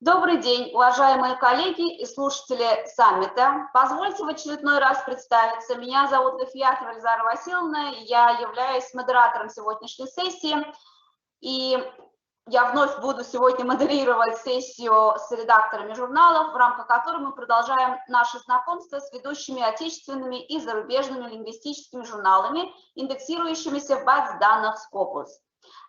Добрый день, уважаемые коллеги и слушатели саммита. Позвольте в очередной раз представиться. Меня зовут Гафиятова Васильевна, я являюсь модератором сегодняшней сессии. И я вновь буду сегодня модерировать сессию с редакторами журналов, в рамках которой мы продолжаем наше знакомство с ведущими отечественными и зарубежными лингвистическими журналами, индексирующимися в базе данных Scopus.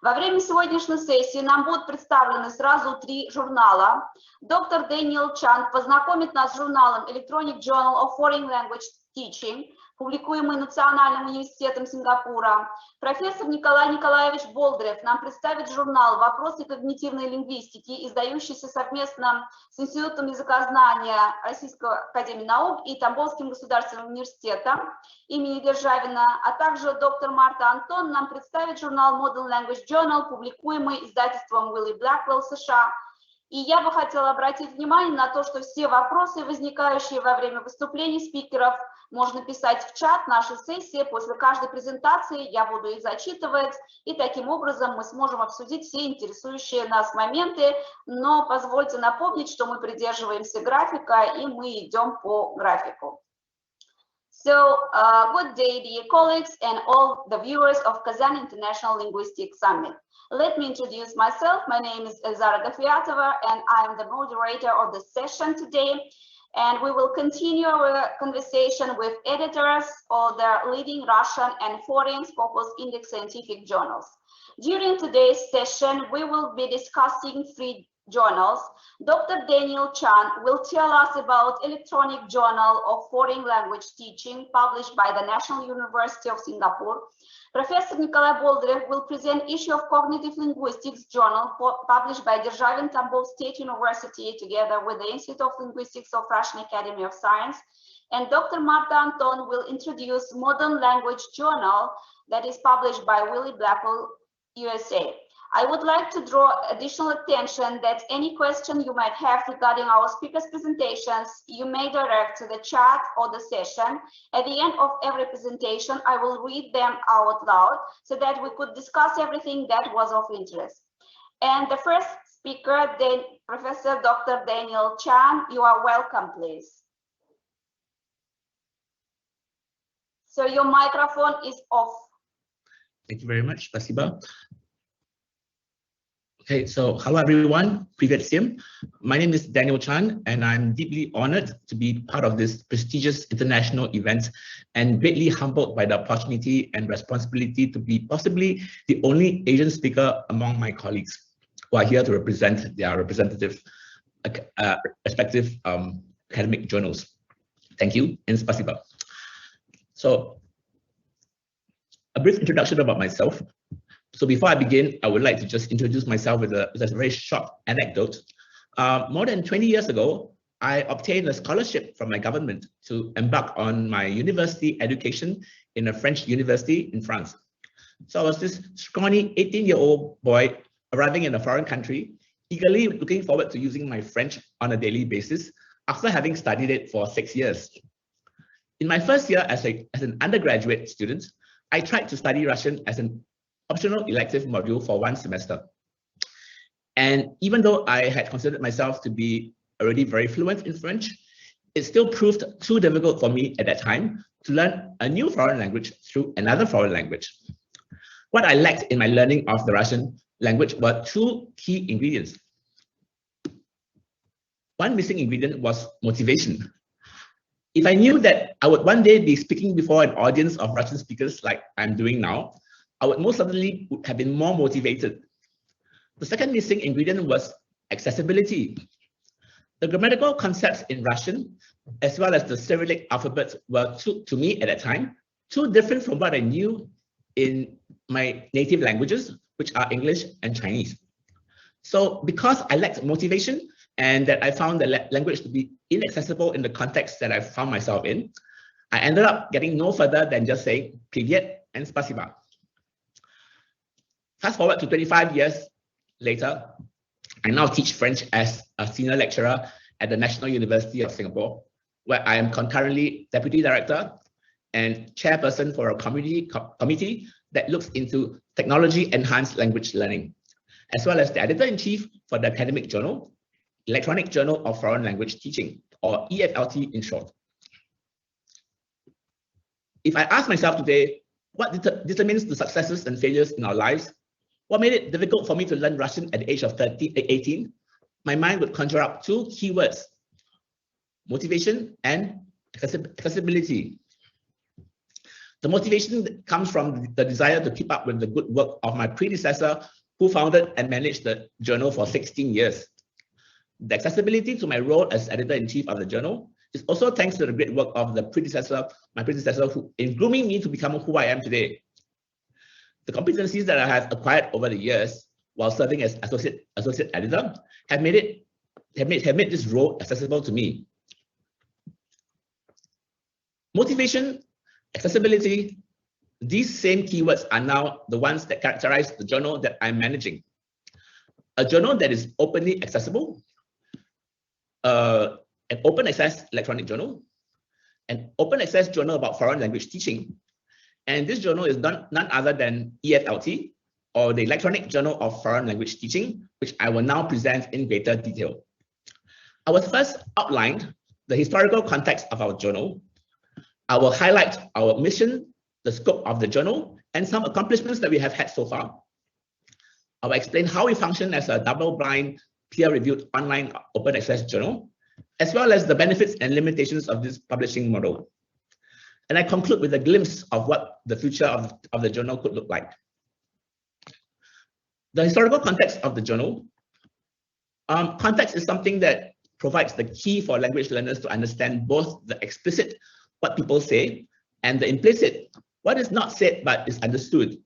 Во время сегодняшней сессии нам будут представлены сразу 3 журнала. Доктор Дэниел Чан познакомит нас с журналом Electronic Journal of Foreign Language Teaching, публикуемый Национальным университетом Сингапура. Профессор Николай Николаевич Болдырев нам представит журнал «Вопросы когнитивной лингвистики», издающийся совместно с Институтом языкознания Российской академии наук и Тамбовским государственным университетом имени Державина, а также доктор Марта Антон нам представит журнал Modern Language Journal, публикуемый издательством Wiley Blackwell США. И я бы хотела обратить внимание на то, что все вопросы, возникающие во время выступлений спикеров, можно писать в чат нашей сессии. После каждой презентации я буду их зачитывать, и таким образом мы сможем обсудить все интересующие нас моменты. Но позвольте напомнить, что мы придерживаемся графика, и мы идем по графику. So, good day, dear colleagues and all the viewers of Kazan International Linguistic Summit. Let me introduce myself. My name is Elzara Gafiatova, and I am the moderator of the session today. And we will continue our conversation with editors of the leading Russian and foreign Scopus Index scientific journals. During today's session, we will be discussing 3 journals. Dr. Дэниел Чан will tell us about Electronic Journal of Foreign Language Teaching, published by the National University of Singapore. Professor Nikolai Boldырев will present issue of Cognitive Linguistics Journal, published by Державин Tambov State University, together with the Institute of Linguistics of Russian Academy of Science. And Dr. Marta Антон will introduce Modern Language Journal that is published by Wiley Blackwell, USA. I would like to draw additional attention that any question you might have regarding our speakers' presentations, you may direct to the chat or the session. At the end of every presentation, I will read them out loud so that we could discuss everything that was of interest. And the first speaker, Professor Dr. Дэниел Чан, you are welcome, please. So your microphone is off. Thank you very much, Spasiba. Okay, so hello everyone, Privet Sim. My name is Дэниел Чан, and I'm deeply honored to be part of this prestigious international event and greatly humbled by the opportunity and responsibility to be possibly the only Asian speaker among my colleagues who are here to represent their respective academic journals. Thank you, and Spasiba. So, a brief introduction about myself. So before I begin, I would like to just introduce myself with a very short anecdote. More than 20 years ago, I obtained a scholarship from my government to embark on my university education in a French university in France. So I was this scrawny 18-year-old boy arriving in a foreign country, eagerly looking forward to using my French on a daily basis after having studied it for 6 years. In my first year as an undergraduate student, I tried to study Russian as an optional elective module for 1 semester. And even though I had considered myself to be already very fluent in French, it still proved too difficult for me at that time to learn a new foreign language through another foreign language. What I lacked in my learning of the Russian language were 2 key ingredients. One missing ingredient was motivation. If I knew that I would one day be speaking before an audience of Russian speakers like I'm doing now, I would most certainly have been more motivated. The second missing ingredient was accessibility. The grammatical concepts in Russian, as well as the Cyrillic alphabet, were, to me at that time, too different from what I knew in my native languages, which are English and Chinese. So because I lacked motivation and that I found the language to be inaccessible in the context that I found myself in, I ended up getting no further than just saying Privet and Spasiba. Fast forward to 25 years later, I now teach French as a senior lecturer at the National University of Singapore, where I am concurrently deputy director and chairperson for a committee that looks into technology-enhanced language learning, as well as the editor-in-chief for the academic journal Electronic Journal of Foreign Language Teaching, or EFLT in short. If I ask myself today, what determines the successes and failures in our lives? What made it difficult for me to learn Russian at the age of 18? My mind would conjure up two keywords: motivation and accessibility. The motivation comes from the desire to keep up with the good work of my predecessor, who founded and managed the journal for 16 years. The accessibility to my role as editor-in-chief of the journal is also thanks to the great work of my predecessor, who in grooming me to become who I am today. The competencies that I have acquired over the years while serving as associate editor have made this role accessible to me. Motivation, accessibility, these same keywords are now the ones that characterize the journal that I'm managing. A journal that is openly accessible, an open access electronic journal, an open access journal about foreign language teaching. And this journal is none other than EFLT, or the Electronic Journal of Foreign Language Teaching, which I will now present in greater detail. I will first outline the historical context of our journal. I will highlight our mission, the scope of the journal, and some accomplishments that we have had so far. I will explain how we function as a double-blind, peer-reviewed online open access journal, as well as the benefits and limitations of this publishing model. And I conclude with a glimpse of what the future of the journal could look like. The historical context of the journal. Context is something that provides the key for language learners to understand both the explicit, what people say, and the implicit, what is not said but is understood.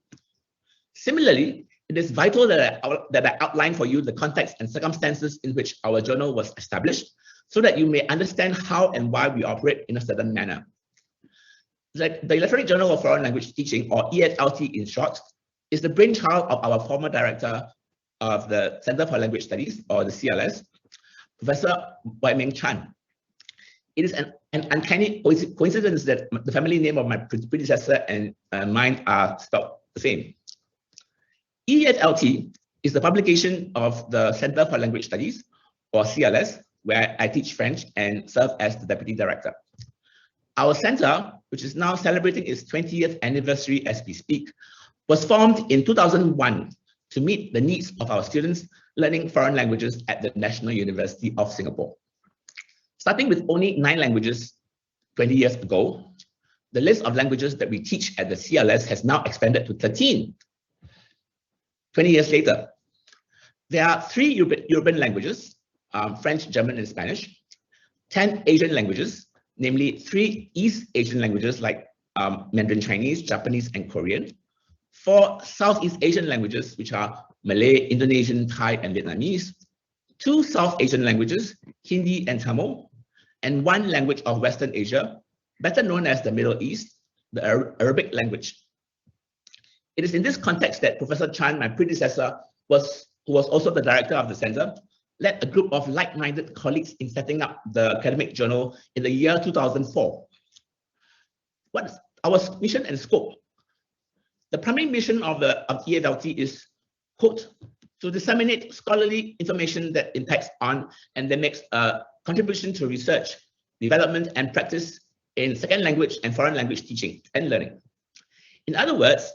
Similarly, it is vital that I outline for you the context and circumstances in which our journal was established, so that you may understand how and why we operate in a certain manner. The Electronic Journal of Foreign Language Teaching, or EFLT in short, is the brainchild of our former director of the Center for Language Studies, or the CLS, Professor Chan. It is an uncanny coincidence that the family name of my predecessor and mine are spelled the same. EFLT is the publication of the Center for Language Studies, or CLS, where I teach French and serve as the deputy director. Our center, which is now celebrating its 20th anniversary as we speak, was formed in 2001 to meet the needs of our students learning foreign languages at the National University of Singapore. Starting with only 9 languages 20 years ago, the list of languages that we teach at the CLS has now expanded to 13. 20 years later, there are 3 European languages, French, German, and Spanish, 10 Asian languages, namely 3 East Asian languages like Mandarin Chinese, Japanese, and Korean, 4 Southeast Asian languages, which are Malay, Indonesian, Thai, and Vietnamese, 2 South Asian languages, Hindi and Tamil, and 1 language of Western Asia, better known as the Middle East, the Arabic language. It is in this context that Professor Chan, my predecessor, who was also the director of the center, led a group of like-minded colleagues in setting up the academic journal in the year 2004. What is our mission and scope? The primary mission of EFLT is, quote, to disseminate scholarly information that impacts on and that makes a contribution to research, development, and practice in second language and foreign language teaching and learning. In other words,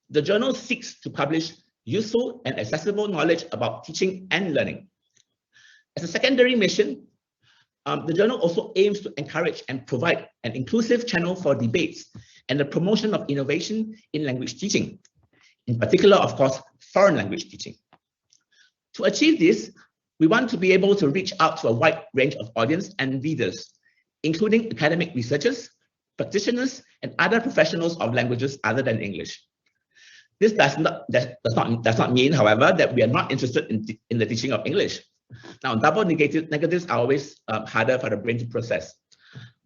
the journal seeks to publish useful and accessible knowledge about teaching and learning. As a secondary mission, the journal also aims to encourage and provide an inclusive channel for debates and the promotion of innovation in language teaching, in particular, of course, foreign language teaching. To achieve this, we want to be able to reach out to a wide range of audience and readers, including academic researchers, practitioners, and other professionals of languages other than English. This does not mean, however, that we are not interested in the teaching of English. Now, double negatives are always harder for the brain to process.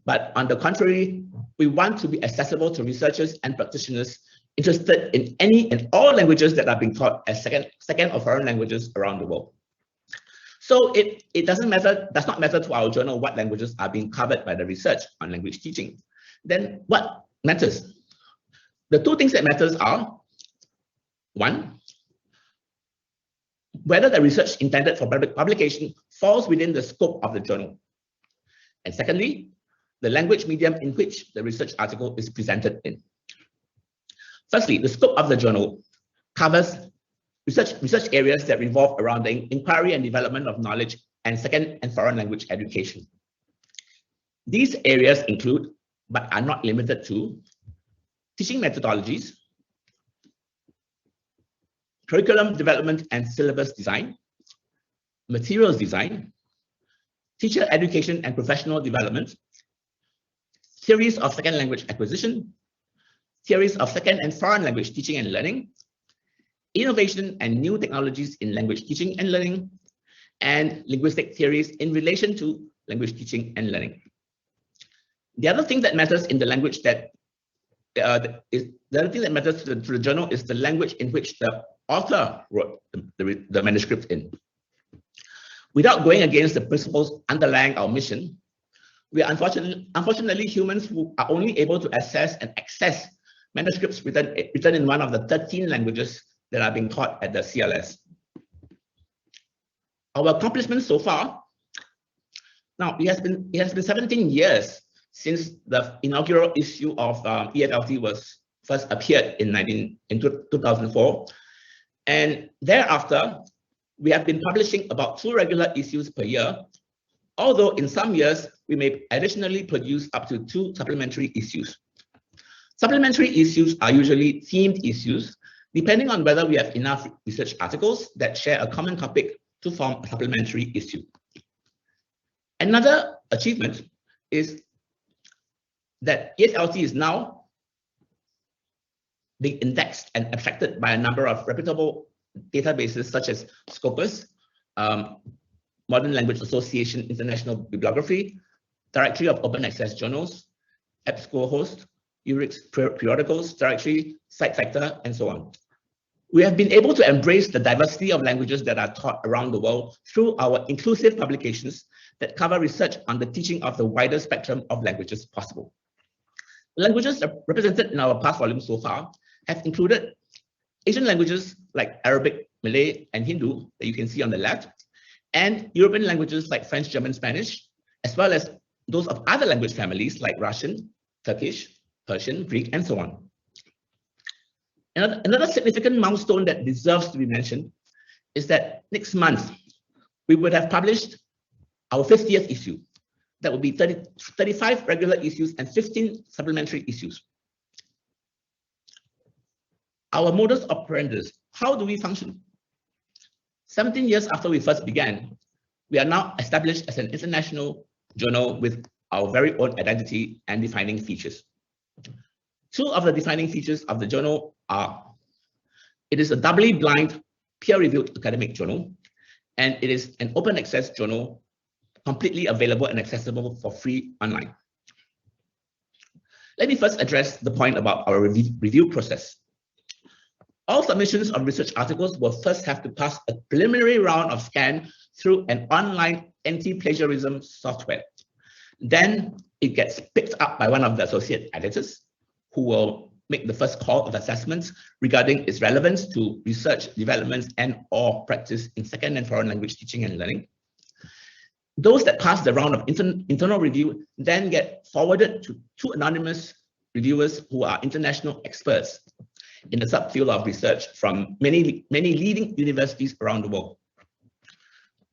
But on the contrary, we want to be accessible to researchers and practitioners interested in any and all languages that are being taught as second or foreign languages around the world. So it does not matter to our journal what languages are being covered by the research on language teaching. Then what matters? The 2 things that matters are, 1, whether the research intended for publication falls within the scope of the journal. And secondly, the language medium in which the research article is presented in. Firstly, the scope of the journal covers research areas that revolve around the inquiry and development of knowledge and second and foreign language education. These areas include, but are not limited to, teaching methodologies, curriculum development and syllabus design, materials design, teacher education and professional development, theories of second language acquisition, theories of second and foreign language teaching and learning, innovation and new technologies in language teaching and learning, and linguistic theories in relation to language teaching and learning. The other thing that matters in the language that matters to the journal is the language in which the author wrote the manuscript in. Without going against the principles underlying our mission, we are unfortunately humans who are only able to assess and access manuscripts written in one of the 13 languages that are being taught at the CLS. Our accomplishments so far, now it has been 17 years since the inaugural issue of EFLT was first appeared in 2004, and thereafter we have been publishing about 2 regular issues per year, although in some years we may additionally produce up to 2 supplementary issues. Supplementary issues are usually themed issues, depending on whether we have enough research articles that share a common topic to form a supplementary issue. Another achievement is that EFLT is now being indexed and abstracted by a number of reputable databases such as Scopus, Modern Language Association International Bibliography, Directory of Open Access Journals, EBSCOhost, URIC's Periodicals Directory, SiteFactor, and so on. We have been able to embrace the diversity of languages that are taught around the world through our inclusive publications that cover research on the teaching of the widest spectrum of languages possible. The languages represented in our past volumes so far have included Asian languages like Arabic, Malay, and Hindu that you can see on the left, and European languages like French, German, Spanish, as well as those of other language families like Russian, Turkish, Persian, Greek, and so on. Another significant milestone that deserves to be mentioned is that next month, we would have published our 50th issue. That would be 35 regular issues and 15 supplementary issues. Our modus operandi, how do we function? 17 years after we first began, we are now established as an international journal with our very own identity and defining features. 2 of the defining features of the journal are: it is a doubly blind, peer-reviewed academic journal, and it is an open access journal completely available and accessible for free online. Let me first address the point about our review process. All submissions of research articles will first have to pass a preliminary round of scan through an online anti-plagiarism software. Then it gets picked up by one of the associate editors, who will make the first call of assessments regarding its relevance to research, developments, and/or practice in second and foreign language teaching and learning. Those that pass the round of internal review then get forwarded to 2 anonymous reviewers who are international experts in the subfield of research from many leading universities around the world.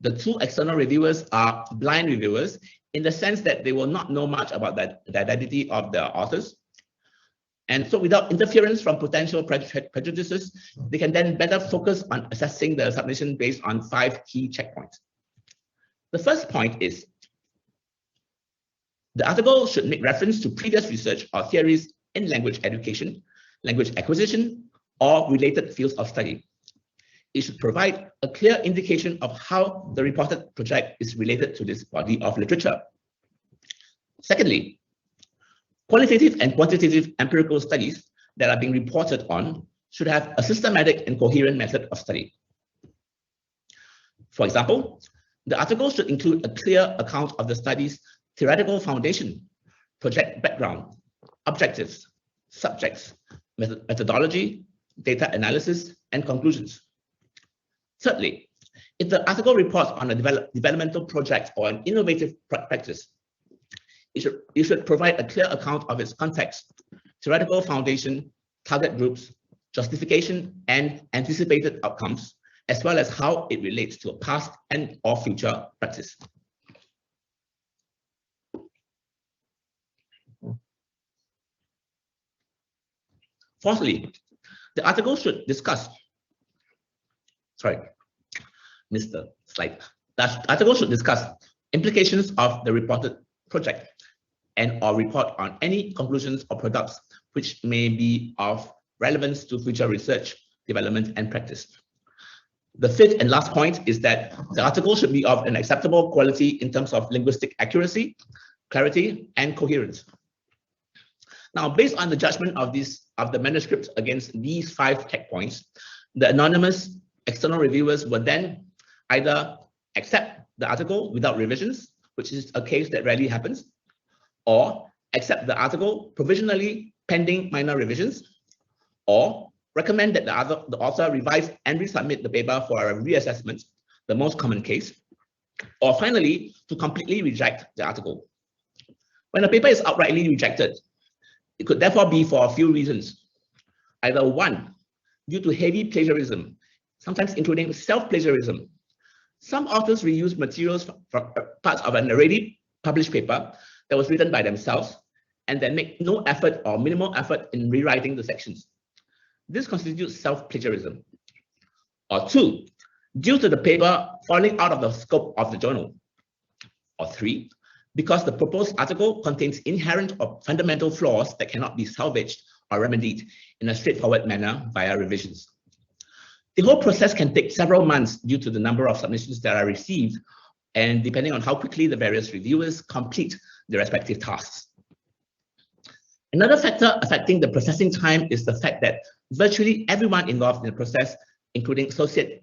The 2 external reviewers are blind reviewers in the sense that they will not know much about the identity of the authors. And so without interference from potential prejudices, they can then better focus on assessing the submission based on 5 key checkpoints. The first point is the article should make reference to previous research or theories in language education, language acquisition, or related fields of study. It should provide a clear indication of how the reported project is related to this body of literature. Secondly, qualitative and quantitative empirical studies that are being reported on should have a systematic and coherent method of study. For example, the article should include a clear account of the study's theoretical foundation, project background, objectives, subjects, methodology, data analysis, and conclusions. Thirdly, If the article reports on a developmental project or an innovative practice, it should provide a clear account of its context, theoretical foundation, target groups, justification, and anticipated outcomes, as well as how it relates to a past and or future practice. Fourthly, the article should discuss, missed the slide. The article should discuss implications of the reported project and or report on any conclusions or products which may be of relevance to future research, development, and practice. The fifth and last point is that the article should be of an acceptable quality in terms of linguistic accuracy, clarity, and coherence. Now, based on the judgment of the manuscript against these 5 tech points, the anonymous external reviewers will then either accept the article without revisions, which is a case that rarely happens, or accept the article provisionally pending minor revisions, or recommend that the author revise and resubmit the paper for a reassessment, the most common case, or finally, to completely reject the article. When a paper is outrightly rejected, it could therefore be for a few reasons. Either 1, due to heavy plagiarism, sometimes including self-plagiarism. Some authors reuse materials from parts of an already published paper that was written by themselves and then make no effort or minimal effort in rewriting the sections. This constitutes self-plagiarism. Or 2, due to the paper falling out of the scope of the journal. Or 3, because the proposed article contains inherent or fundamental flaws that cannot be salvaged or remedied in a straightforward manner via revisions. The whole process can take several months due to the number of submissions that are received and depending on how quickly the various reviewers complete their respective tasks. Another factor affecting the processing time is the fact that virtually everyone involved in the process, including associate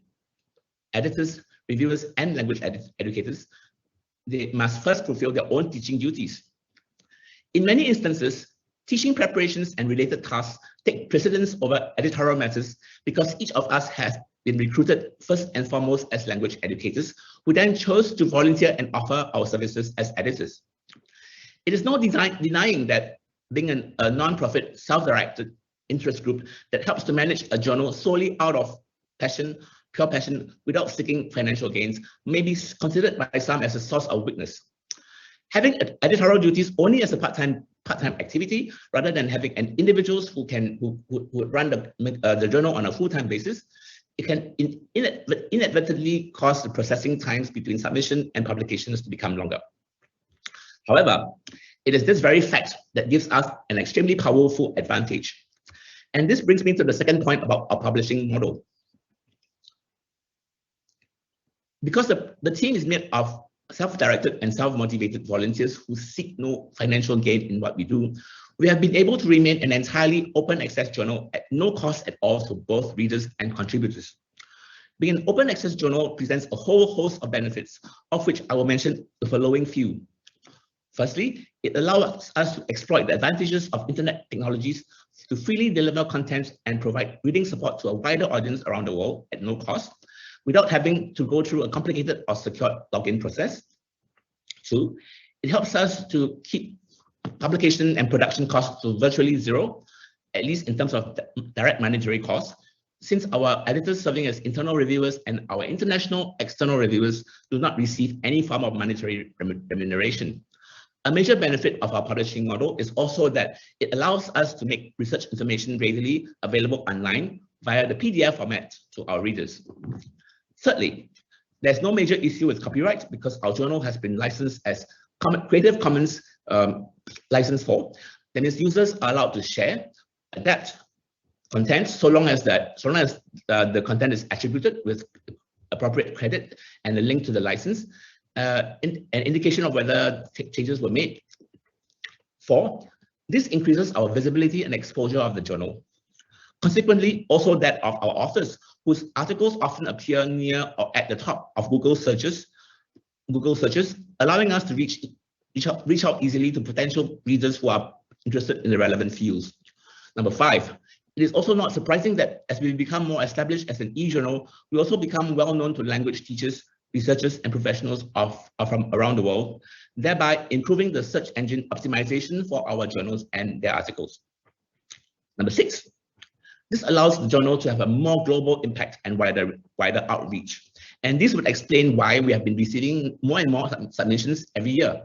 editors, reviewers, and language educators, they must first fulfill their own teaching duties. In many instances, teaching preparations and related tasks take precedence over editorial matters because each of us has been recruited first and foremost as language educators who then chose to volunteer and offer our services as editors. It is no denying that being a non-profit, self-directed interest group that helps to manage a journal solely out of passion, pure passion, without seeking financial gains, may be considered by some as a source of weakness. Having editorial duties only as a part-time activity, rather than having individuals who run the journal on a full-time basis, it can inadvertently cause the processing times between submission and publications to become longer. However, it is this very fact that gives us an extremely powerful advantage. And this brings me to the second point about our publishing model. Because the team is made of self-directed and self-motivated volunteers who seek no financial gain in what we do, we have been able to remain an entirely open access journal at no cost at all to both readers and contributors. Being an open access journal presents a whole host of benefits, of which I will mention the following few. Firstly, it allows us to exploit the advantages of internet technologies to freely deliver content and provide reading support to a wider audience around the world at no cost, without having to go through a complicated or secure login process. 2, it helps us to keep publication and production costs to virtually zero, at least in terms of direct monetary costs, since our editors serving as internal reviewers and our international external reviewers do not receive any form of monetary remuneration. A major benefit of our publishing model is also that it allows us to make research information readily available online via the PDF format to our readers. Thirdly, there's no major issue with copyright because our journal has been licensed as Creative Commons license 4. That means users are allowed to share, adapt content so long as the content is attributed with appropriate credit and a link to the license, an indication of whether changes were made. 4, this increases our visibility and exposure of the journal. Consequently, also that of our authors, whose articles often appear near or at the top of Google searches, allowing us to reach out easily to potential readers who are interested in the relevant fields. Number 5, It is also not surprising that as we become more established as an e-journal, we also become well known to language teachers, researchers, and professionals from around the world, thereby improving the search engine optimization for our journals and their articles. Number 6, this allows the journal to have a more global impact and wider outreach. And this would explain why we have been receiving more and more submissions every year.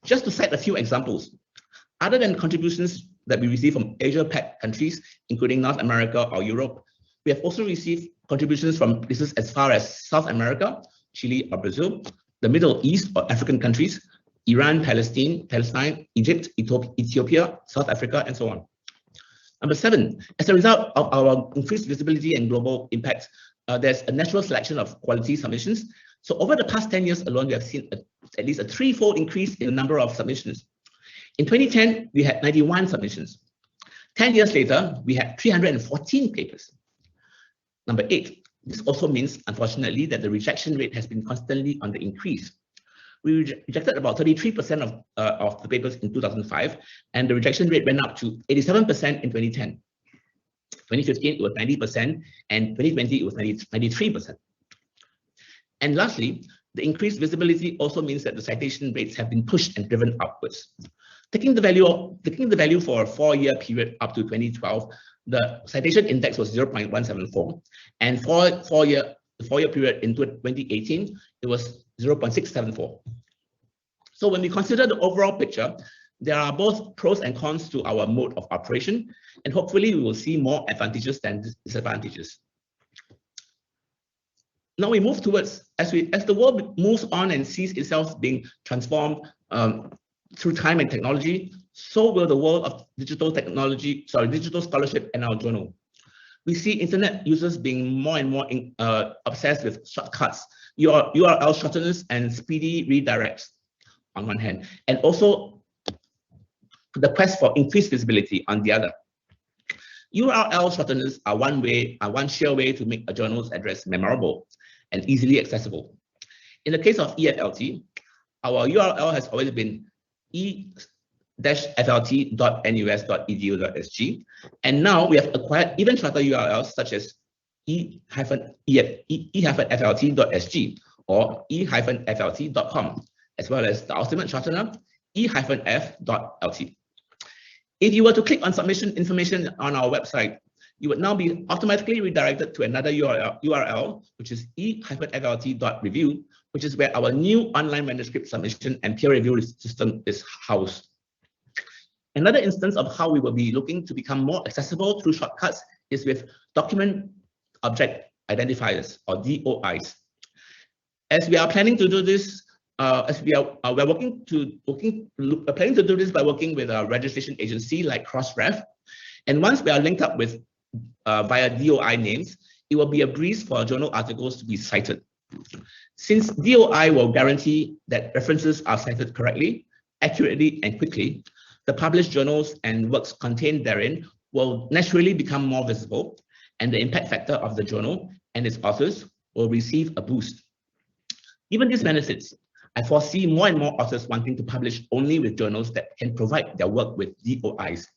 Just to cite a few examples, other than contributions that we receive from Asia-Pac countries, including North America or Europe, we have also received contributions from places as far as South America, Chile or Brazil, the Middle East or African countries, Iran, Palestine, Egypt, Ethiopia, South Africa, and so on. Number 7, as a result of our increased visibility and global impact, there's a natural selection of quality submissions. So over the past 10 years alone, we have seen at least a 3-fold increase in the number of submissions. In 2010, we had 91 submissions. 10 years later, we had 314 papers. Number 8, this also means, unfortunately, that the rejection rate has been constantly on the increase. We rejected about 33% of the papers in 2005, and the rejection rate went up to 87% in 2010. 2015, it was 90%, and 2020, it was 93%. And lastly, the increased visibility also means that the citation rates have been pushed and driven upwards. Taking the value for a 4-year period up to 2012, the citation index was 0.174, and for the 4-year period in 2018, it was 0.674. So when we consider the overall picture, there are both pros and cons to our mode of operation, and hopefully we will see more advantages than disadvantages. Now we move towards, as the world moves on and sees itself being transformed through time and technology, so will the world of digital scholarship and our journal. We see internet users being more and more obsessed with shortcuts, URL shorteners, and speedy redirects on one hand, and also the quest for increased visibility on the other. URL shorteners are one sure way to make a journal's address memorable and easily accessible. In the case of EFLT, our URL has always been e-flt.nus.edu.sg, and now we have acquired even shorter URLs such as e-flt.sg or e-flt.com, as well as the ultimate shortener e-f.lt. If you were to click on submission information on our website, you would now be automatically redirected to another URL, which is e-flt.review, which is where our new online manuscript submission and peer review system is housed. Another instance of how we will be looking to become more accessible through shortcuts is with document object identifiers, or DOIs. As we are planning to do this, we're planning to do this by working with a registration agency like Crossref, and once we are linked up with via DOI names, it will be a breeze for journal articles to be cited. Since DOI will guarantee that references are cited correctly, accurately, and quickly, the published journals and works contained therein will naturally become more visible, and the impact factor of the journal and its authors will receive a boost. Given these benefits, I foresee more and more authors wanting to publish only with journals that can provide their work with DOIs.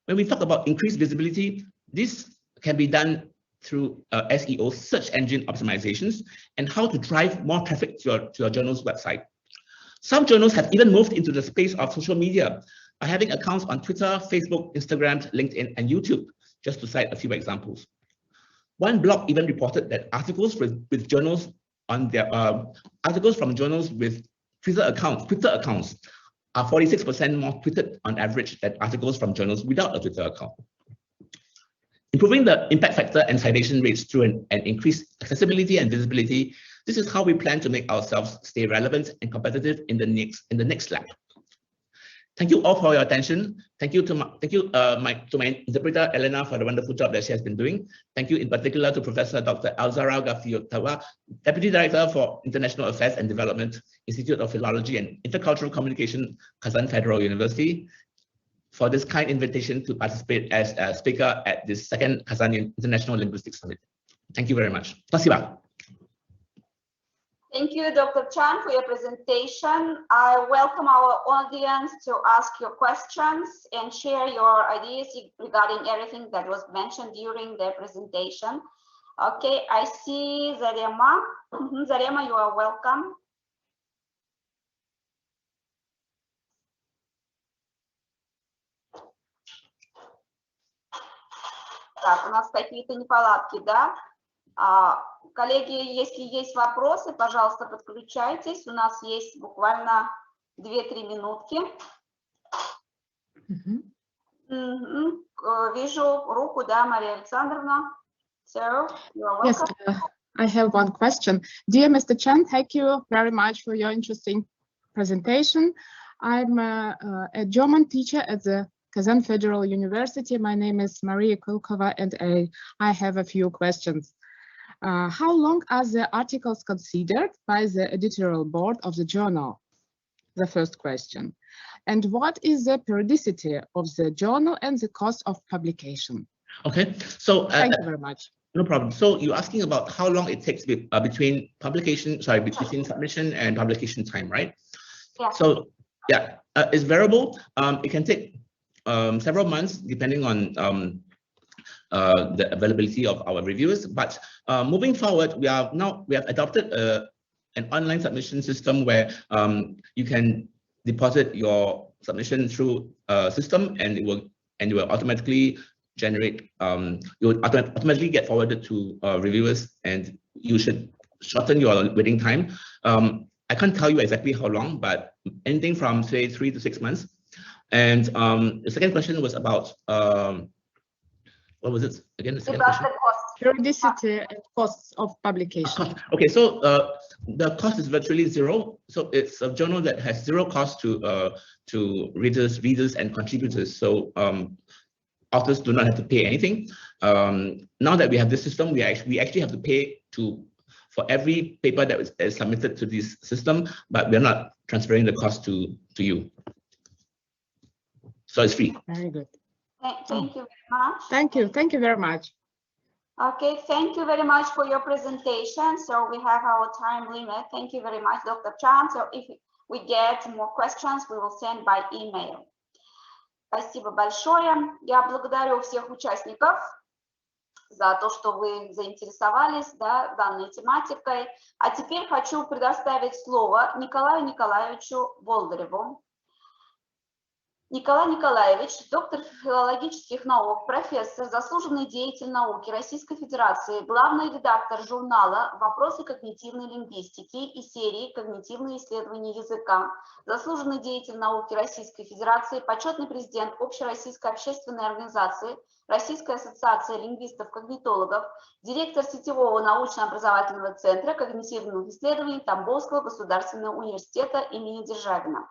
When we talk about increased visibility, this can be done through SEO, search engine optimizations, and how to drive more traffic to your journal's website. Some journals have even moved into the space of social media by having accounts on Twitter, Facebook, Instagram, LinkedIn, and YouTube, just to cite a few examples. One blog even reported that articles with journals on their articles from journals with Twitter accounts are 46% more tweeted on average than articles from journals without a Twitter account. Improving the impact factor and citation rates through an increased accessibility and visibility, this is how we plan to make ourselves stay relevant and competitive in the next lap. Thank you all for your attention. Thank you to my interpreter Elena for the wonderful job that she has been doing. Thank you in particular to Professor Dr. Alzara Gafiotawa, Deputy Director for International Affairs and Development, Institute of Philology and Intercultural Communication, Kazan Federal University, for this kind invitation to participate as a speaker at this second Kazan International Linguistics Summit. Thank you very much. Спасибо. Thank you, Dr. Chan, for your presentation. I welcome our audience to ask your questions and share your ideas regarding everything that was mentioned during the presentation. Okay, I see Zarema. Zarema, you are welcome. Так, у нас какие-то неполадки, да? Коллеги, если есть вопросы, пожалуйста, подключайтесь. У нас есть буквально 2-3 минутки. Вижу руку, да, Мария Александровна. So, you are welcome. Yes, I have one question. Dear Mr. Chan, thank you very much for your interesting presentation. I'm a German teacher at the Kazan Federal University. My name is Maria Kulkova, and I have a few questions. How long are the articles considered by the editorial board of the journal? The first question. And what is the periodicity of the journal and the cost of publication? Okay, so thank you very much. No problem. So you're asking about how long it takes between submission and publication time, right? Yeah. So yeah, it's variable. It can take several months depending on the availability of our reviewers, but moving forward, we have adopted an online submission system where you can deposit your submission through a system, and it will automatically generate. You will automatically get forwarded to reviewers, and you should shorten your waiting time. I can't tell you exactly how long, but anything from say 3 to 6 months. And the second question was about. What was it again? The second question? Periodicity and costs of publication. Okay, so the cost is virtually zero. So it's a journal that has zero cost to readers and contributors. So authors do not have to pay anything. Now that we have this system, we actually have to pay for every paper that is submitted to this system, but we're not transferring the cost to you. So it's free. Very good. Thank you very much. Thank you very much. Okay, thank you very much for your presentation. So we have our time limit. Thank you very much, Dr. Chan. So if we get more questions, we will send by email. Спасибо большое. Я благодарю всех участников за то, что вы заинтересовались, да, данной тематикой. А теперь хочу предоставить слово Николаю Николаевичу Болдыреву. Николай Николаевич, доктор филологических наук, профессор, заслуженный деятель науки Российской Федерации, главный редактор журнала «Вопросы когнитивной лингвистики» и серии «Когнитивные исследования языка», заслуженный деятель науки Российской Федерации, почетный президент Общероссийской общественной организации, Российская ассоциация лингвистов-когнитологов, директор сетевого научно-образовательного центра когнитивных исследований Тамбовского государственного университета имени Державина.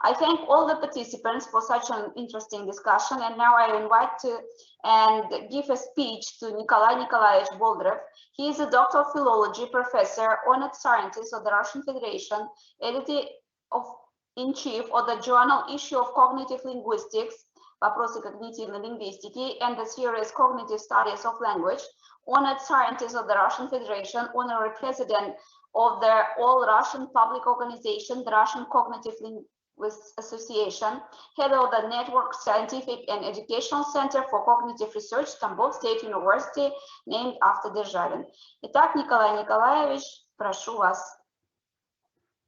I thank all the participants for such an interesting discussion, and now I invite to give a speech to Nikolai Nikolaevich Boldyrev. He is a doctor of philology, professor, honored scientist of the Russian Federation, editor-in-chief of the journal Issue of Cognitive Linguistics, вопросы когнитивной лингвистики, and the series Cognitive Studies of Language, honored scientist of the Russian Federation, honorary president of the All-Russian Public Organization, the Russian Cognitive Linguistics Association, head of the Network Scientific and Educational Center for Cognitive Research, Tambov State University, named after Державин. Итак, Николай Николаевич, прошу вас.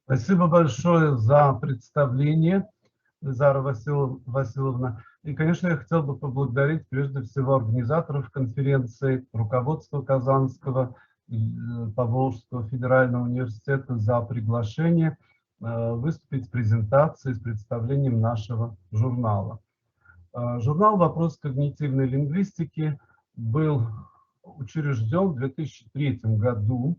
Спасибо большое за представление, Зара Васильевна. И, конечно, я хотел бы поблагодарить прежде всего организаторов конференции, руководство Казанского Поволжского федерального университета за приглашение выступить с презентацией, с представлением нашего журнала. Журнал «Вопросы когнитивной лингвистики» был учрежден в 2003 году,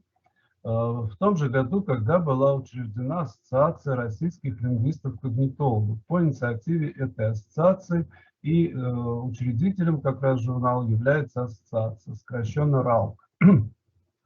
в том же году, когда была учреждена Ассоциация российских лингвистов-когнитологов. По инициативе этой ассоциации и учредителем как раз журнала является ассоциация, сокращенно РАЛК,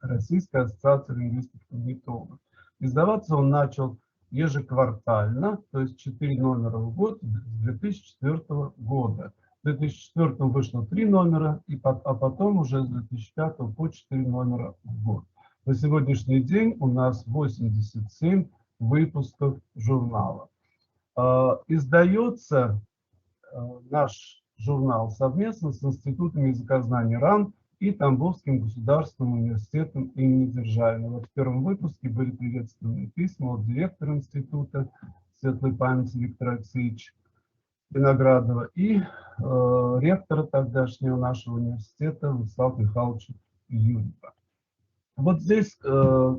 Российская ассоциация лингвистов-когнитологов. Издаваться он начал ежеквартально, то есть 4 номера в год с 2004 года. В 2004 вышло 3 номера, а потом уже с 2005 по 4 номера в год. На сегодняшний день у нас 87 выпусков журнала. Издается наш журнал совместно с Институтом языкознания РАН и Тамбовским государственным университетом имени Державина. Вот в первом выпуске были приветственные письма от директора института, светлой памяти Виктора Алексеевича Виноградова, и ректора тогдашнего нашего университета Владислава Михайловича Юрьева. Вот здесь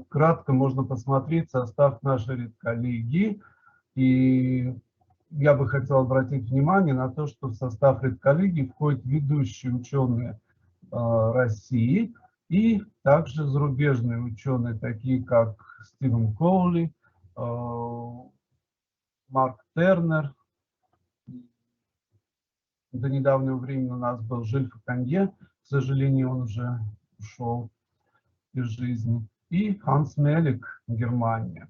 кратко можно посмотреть состав нашей редколлегии, и я бы хотел обратить внимание на то, что в состав редколлегии входят ведущие ученые России и также зарубежные ученые, такие как Стивен Коули, Марк Тернер. До недавнего времени у нас был Жиль Факанье, к сожалению, он уже ушел из жизни, и Ханс Мелик, Германия.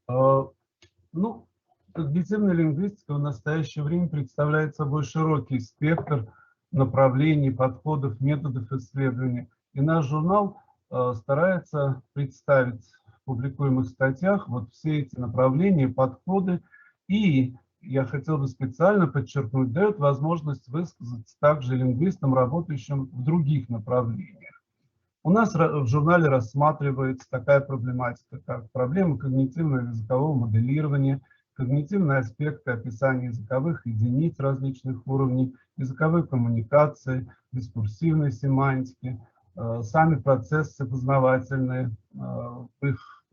Ну, когнитивная лингвистика в настоящее время представляет собой широкий спектр направлений, подходов, методов исследования. И наш журнал старается представить в публикуемых статьях вот все эти направления, подходы. И я хотел бы специально подчеркнуть, дает возможность высказаться также лингвистам, работающим в других направлениях. У нас в журнале рассматривается такая проблематика, как проблема когнитивного языкового моделирования, когнитивные аспекты описания языковых единиц различных уровней, языковой коммуникации, дискурсивной семантики, сами процессы познавательные в их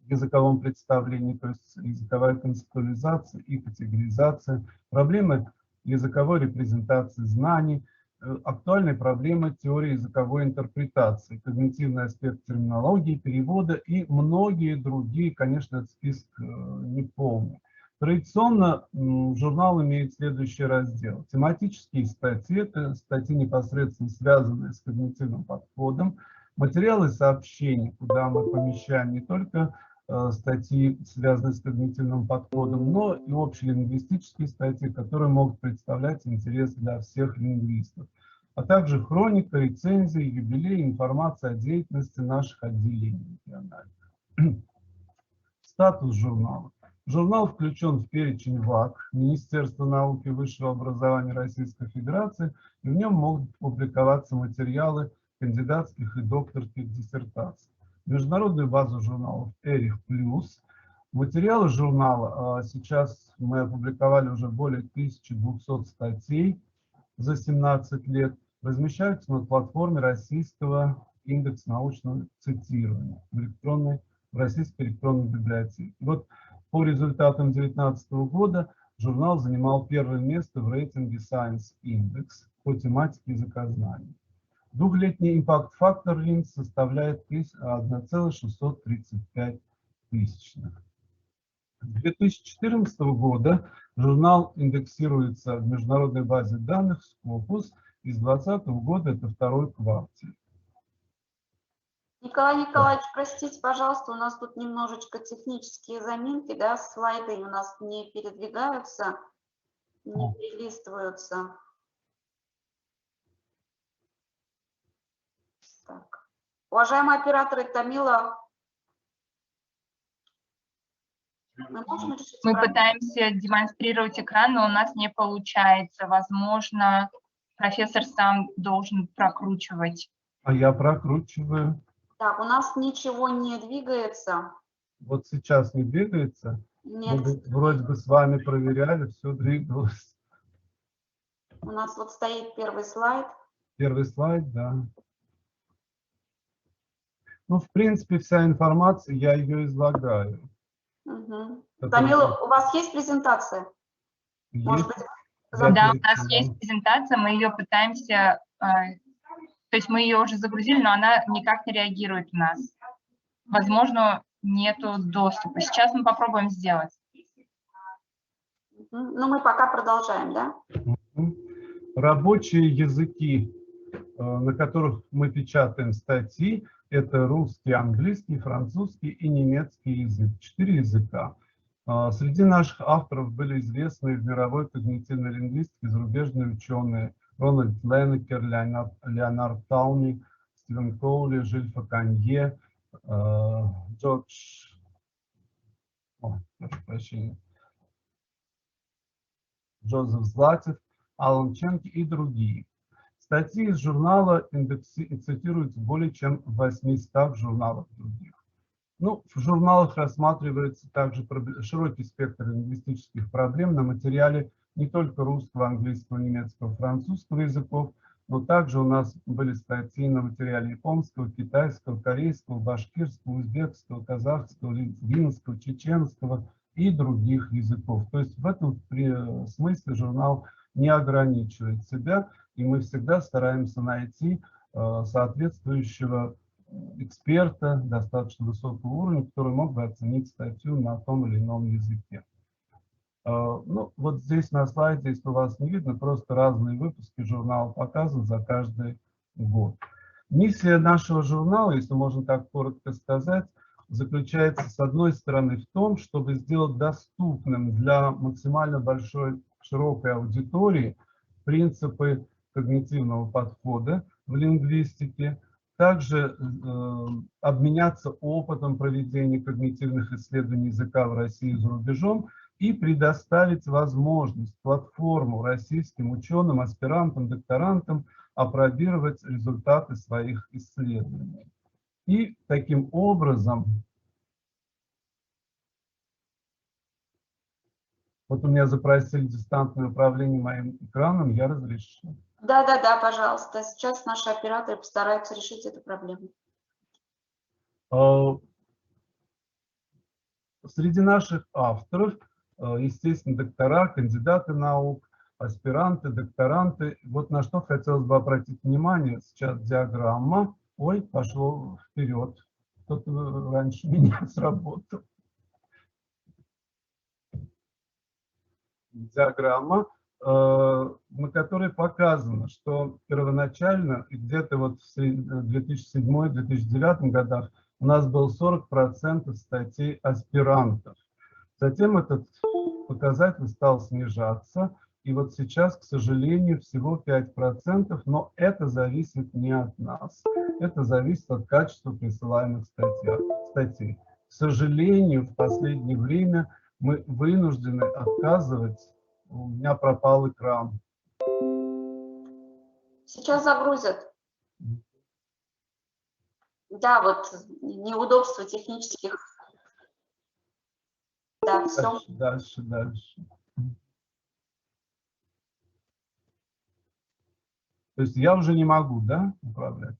языковом представлении, то есть языковая концептуализация и категоризация, проблемы языковой репрезентации знаний, актуальные проблемы теории языковой интерпретации, когнитивный аспект терминологии, перевода и многие другие, конечно, этот список не полный. Традиционно журнал имеет следующий раздел. Тематические статьи, это статьи, непосредственно связанные с когнитивным подходом, материалы сообщений, куда мы помещаем не только статьи, связанные с когнитивным подходом, но и общелингвистические статьи, которые могут представлять интерес для всех лингвистов, а также хроника, рецензии, юбилей, информация о деятельности наших отделений региональных. Статус журнала. Журнал включен в перечень ВАК, Министерства науки и высшего образования Российской Федерации, и в нем могут публиковаться материалы кандидатских и докторских диссертаций. Международную базу журналов «Эрих Плюс». Материалы журнала сейчас мы опубликовали уже более 1200 статей за 17 лет, размещаются на платформе Российского индекса научного цитирования в Российской электронной библиотеке. Вот по результатам 2019 года журнал занимал первое место в рейтинге Science Index по тематике языкознания. Двухлетний импакт-фактор РИН составляет 1,635. С 2014 года журнал индексируется в международной базе данных Scopus, и с 2020 года это второй квартал. Николай Николаевич, простите, пожалуйста, у нас тут немножечко технические заминки, да, слайды у нас не передвигаются, не перелистываются. Так. Уважаемые операторы, Тамила, мы пытаемся демонстрировать экран, но у нас не получается. Возможно, профессор сам должен прокручивать. А я прокручиваю. Так, у нас ничего не двигается. Вот сейчас не двигается? Нет. Мы вроде бы с вами проверяли, все двигалось. У нас вот стоит первый слайд. Первый слайд, да. Ну, в принципе, вся информация, я ее излагаю. Угу. Тамила, у вас есть презентация? Есть. Может быть, да, у нас есть презентация, мы ее пытаемся, то есть мы ее уже загрузили, но она никак не реагирует у нас. Возможно, нету доступа. Сейчас мы попробуем сделать. Ну, мы пока продолжаем, да? Рабочие языки, на которых мы печатаем статьи, это русский, английский, французский и немецкий язык. 4 языка. Среди наших авторов были известные в мировой когнитивной лингвистике зарубежные ученые Рональд Леннекер, Леонард Тауни, Стивен Коули, Жиль Факанье, Джордж, прошу прощения, Джозеф Златев, Алан Ченки и другие. Статьи из журнала цитируются более чем в 800 журналах других. Ну, в журналах рассматривается также широкий спектр лингвистических проблем на материале не только русского, английского, немецкого, французского языков, но также у нас были статьи на материале японского, китайского, корейского, башкирского, узбекского, казахского, литвинского, чеченского и других языков. То есть в этом смысле журнал не ограничивает себя, и мы всегда стараемся найти соответствующего эксперта достаточно высокого уровня, который мог бы оценить статью на том или ином языке. Ну, вот здесь на слайде, если у вас не видно, просто разные выпуски журнала показаны за каждый год. Миссия нашего журнала, если можно так коротко сказать, заключается, с одной стороны, в том, чтобы сделать доступным для максимально большой, широкой аудитории принципы когнитивного подхода в лингвистике, также обменяться опытом проведения когнитивных исследований языка в России и за рубежом и предоставить возможность, платформу российским ученым, аспирантам, докторантам опробировать результаты своих исследований. И таким образом, вот у меня запросили дистантное управление моим экраном, я разрешил. Да, пожалуйста. Сейчас наши операторы постараются решить эту проблему. Среди наших авторов, естественно, доктора, кандидаты наук, аспиранты, докторанты. Вот на что хотелось бы обратить внимание. Сейчас диаграмма. Ой, пошло вперед. Кто-то раньше меня сработал. Диаграмма, на которой показано, что первоначально, где-то вот в 2007-2009 годах, у нас было 40% статей аспирантов. Затем этот показатель стал снижаться, и вот сейчас, к сожалению, всего 5%, но это зависит не от нас. Это зависит от качества присылаемых статей. К сожалению, в последнее время мы вынуждены отказывать. У меня пропал экран. Сейчас загрузят. Да, вот неудобства технических. Да, все. Дальше. То есть я уже не могу, да, управлять?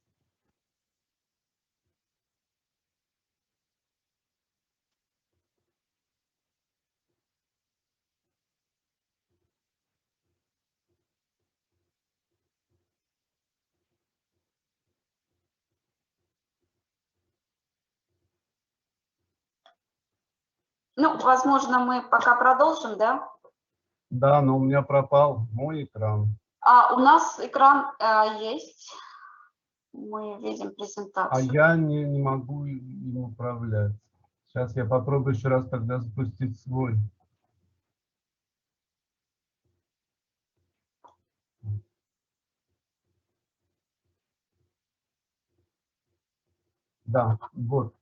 Ну, возможно, мы пока продолжим, да? Да, но у меня пропал мой экран. А у нас экран есть. Мы видим презентацию. А я не могу им управлять. Сейчас я попробую еще раз тогда запустить свой. Да, вот.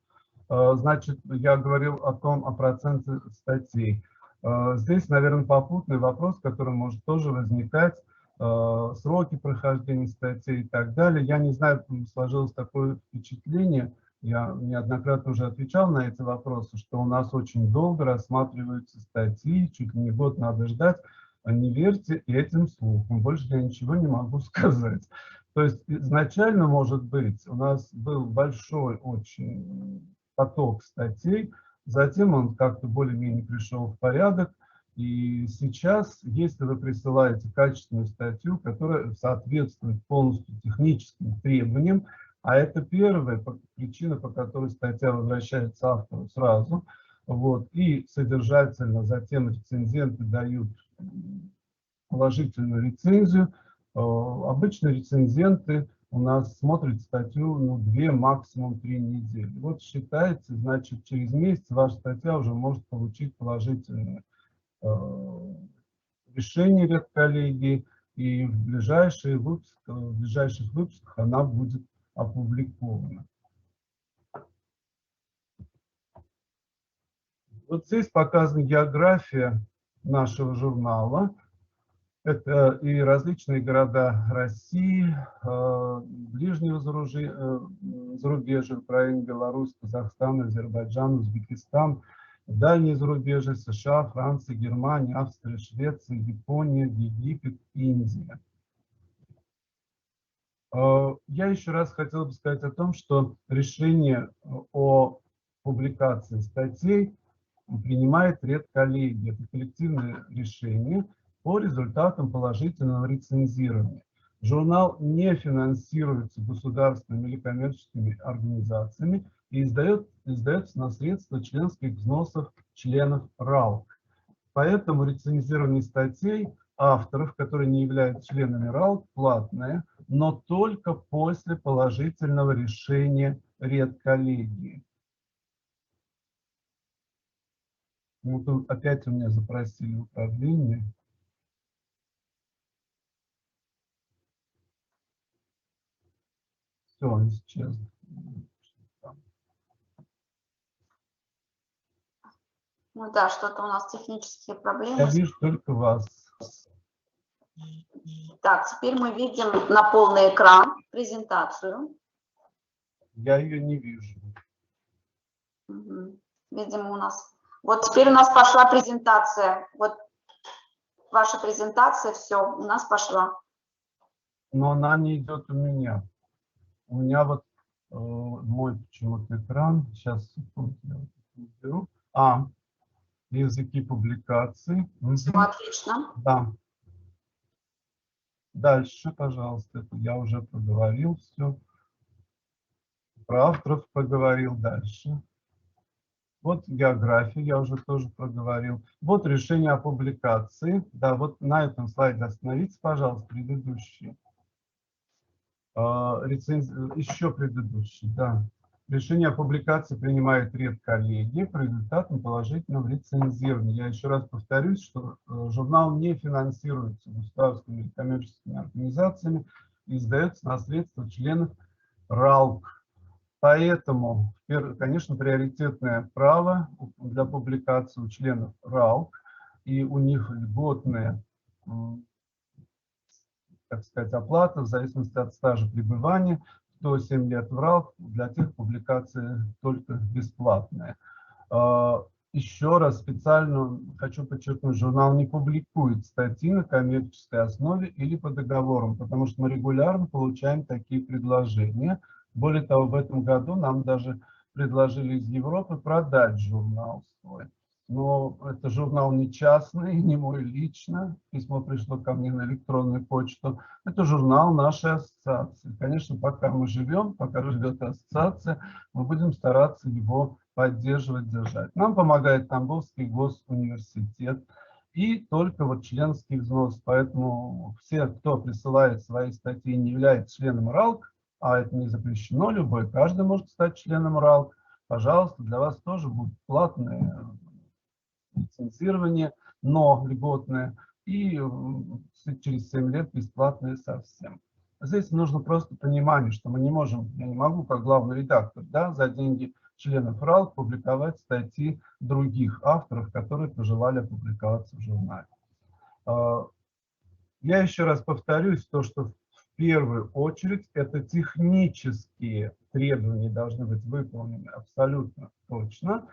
Значит, я говорил о проценте статей. Здесь, наверное, попутный вопрос, который может тоже возникать, сроки прохождения статей и так далее. Я не знаю, сложилось такое впечатление, я неоднократно уже отвечал на эти вопросы, что у нас очень долго рассматриваются статьи, чуть ли не год надо ждать. Не верьте этим слухам, больше я ничего не могу сказать. То есть изначально, может быть, у нас был большой очень поток статей, затем он как-то более-менее пришел в порядок, и сейчас, если вы присылаете качественную статью, которая соответствует полностью техническим требованиям, а это первая причина, по которой статья возвращается автору сразу, вот, и содержательно затем рецензенты дают положительную рецензию. Обычно рецензенты у нас смотрит статью 2, максимум 3 недели. Вот считается, значит, через месяц ваша статья уже может получить положительное решение редколлегии, и в ближайших выпусках она будет опубликована. Вот здесь показана география нашего журнала. Это и различные города России, ближнего зарубежья, Украина, Беларусь, Казахстан, Азербайджан, Узбекистан, дальние зарубежья, США, Франция, Германия, Австрия, Швеция, Япония, Египет, Индия. Я еще раз хотел бы сказать о том, что решение о публикации статей принимает редколлегия. Это коллективное решение по результатам положительного рецензирования. Журнал не финансируется государственными или коммерческими организациями и издается на средства членских взносов членов РАЛ. Поэтому рецензирование статей авторов, которые не являются членами РАЛ, платное, но только после положительного решения редколлегии. Ну, тут опять у меня запросили управление. Все, он исчез. Ну да, что-то у нас технические проблемы. Я вижу только вас. Так, теперь мы видим на полный экран презентацию. Я ее не вижу. Видимо, у нас... Вот теперь у нас пошла презентация. Вот ваша презентация, все, у нас пошла. Но она не идет у меня. У меня вот мой почему-то экран. Сейчас, секунду, я уберу. Языки публикаций. Все отлично. Да. Дальше, пожалуйста. Это я уже проговорил все. Про авторов поговорил. Дальше. Вот географию я уже тоже проговорил. Вот решение о публикации. Да, вот на этом слайде остановитесь, пожалуйста, предыдущий. Еще предыдущий, да. Решение о публикации принимает редколлегия по результатам положительного рецензирования. Я еще раз повторюсь, что журнал не финансируется государственными или коммерческими организациями и издается на средства членов РАЛК. Поэтому, конечно, приоритетное право для публикации у членов РАЛК, и у них льготная, так сказать, оплата в зависимости от стажа пребывания. 107 лет в РАЛК, для тех публикации только бесплатная. Еще раз специально хочу подчеркнуть, журнал не публикует статьи на коммерческой основе или по договорам, потому что мы регулярно получаем такие предложения. Более того, в этом году нам даже предложили из Европы продать журнал свой. Но это журнал не частный, не мой лично. Письмо пришло ко мне на электронную почту. Это журнал нашей ассоциации. Конечно, пока мы живем, пока живет ассоциация, мы будем стараться его поддерживать, держать. Нам помогает Тамбовский госуниверситет и только вот членский взнос. Поэтому все, кто присылает свои статьи, не является членом РАЛК, а это не запрещено, каждый может стать членом РАЛК. Пожалуйста, для вас тоже будет платное лицензирование, но льготное, и через 7 лет бесплатное совсем. Здесь нужно просто понимание, что мы не можем, я не могу как главный редактор, да, за деньги членов РАЛК публиковать статьи других авторов, которые пожелали опубликоваться в журнале. Я еще раз повторюсь, то, что в первую очередь это технические требования должны быть выполнены абсолютно точно,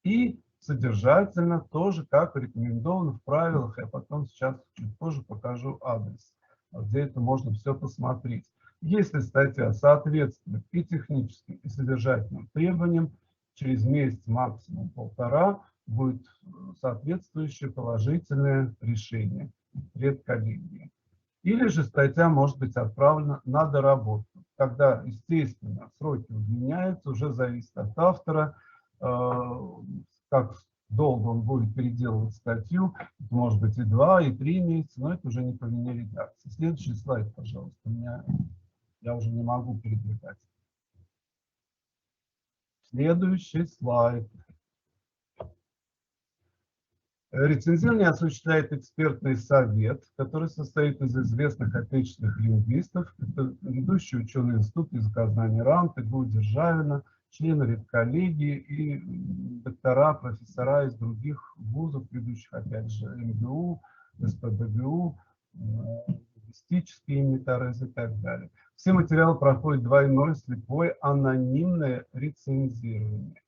и содержательно тоже, как рекомендовано в правилах. Я потом сейчас чуть позже покажу адрес, где это можно все посмотреть. Если статья соответствует и техническим, и содержательным требованиям, через месяц, максимум полтора, будет соответствующее положительное решение редколлегии. Или же статья может быть отправлена на доработку. Тогда, естественно, сроки удлиняются, уже зависит от автора, как долго он будет переделывать статью. Это может быть и 2, и 3 месяца, но это уже не по вине редакции. Следующий слайд, пожалуйста. У меня Я уже не могу передвигать. Следующий слайд. Рецензирование осуществляет экспертный совет, который состоит из известных отечественных лингвистов, это ведущий ученый института языкознания РАН, ТГУ Державина, члены редколлегии и доктора, профессора из других вузов, ведущих, опять же, МГУ, СПбГУ, лингвистические метарезы и так далее. Все материалы проходят двойное, слепое, анонимное рецензирование.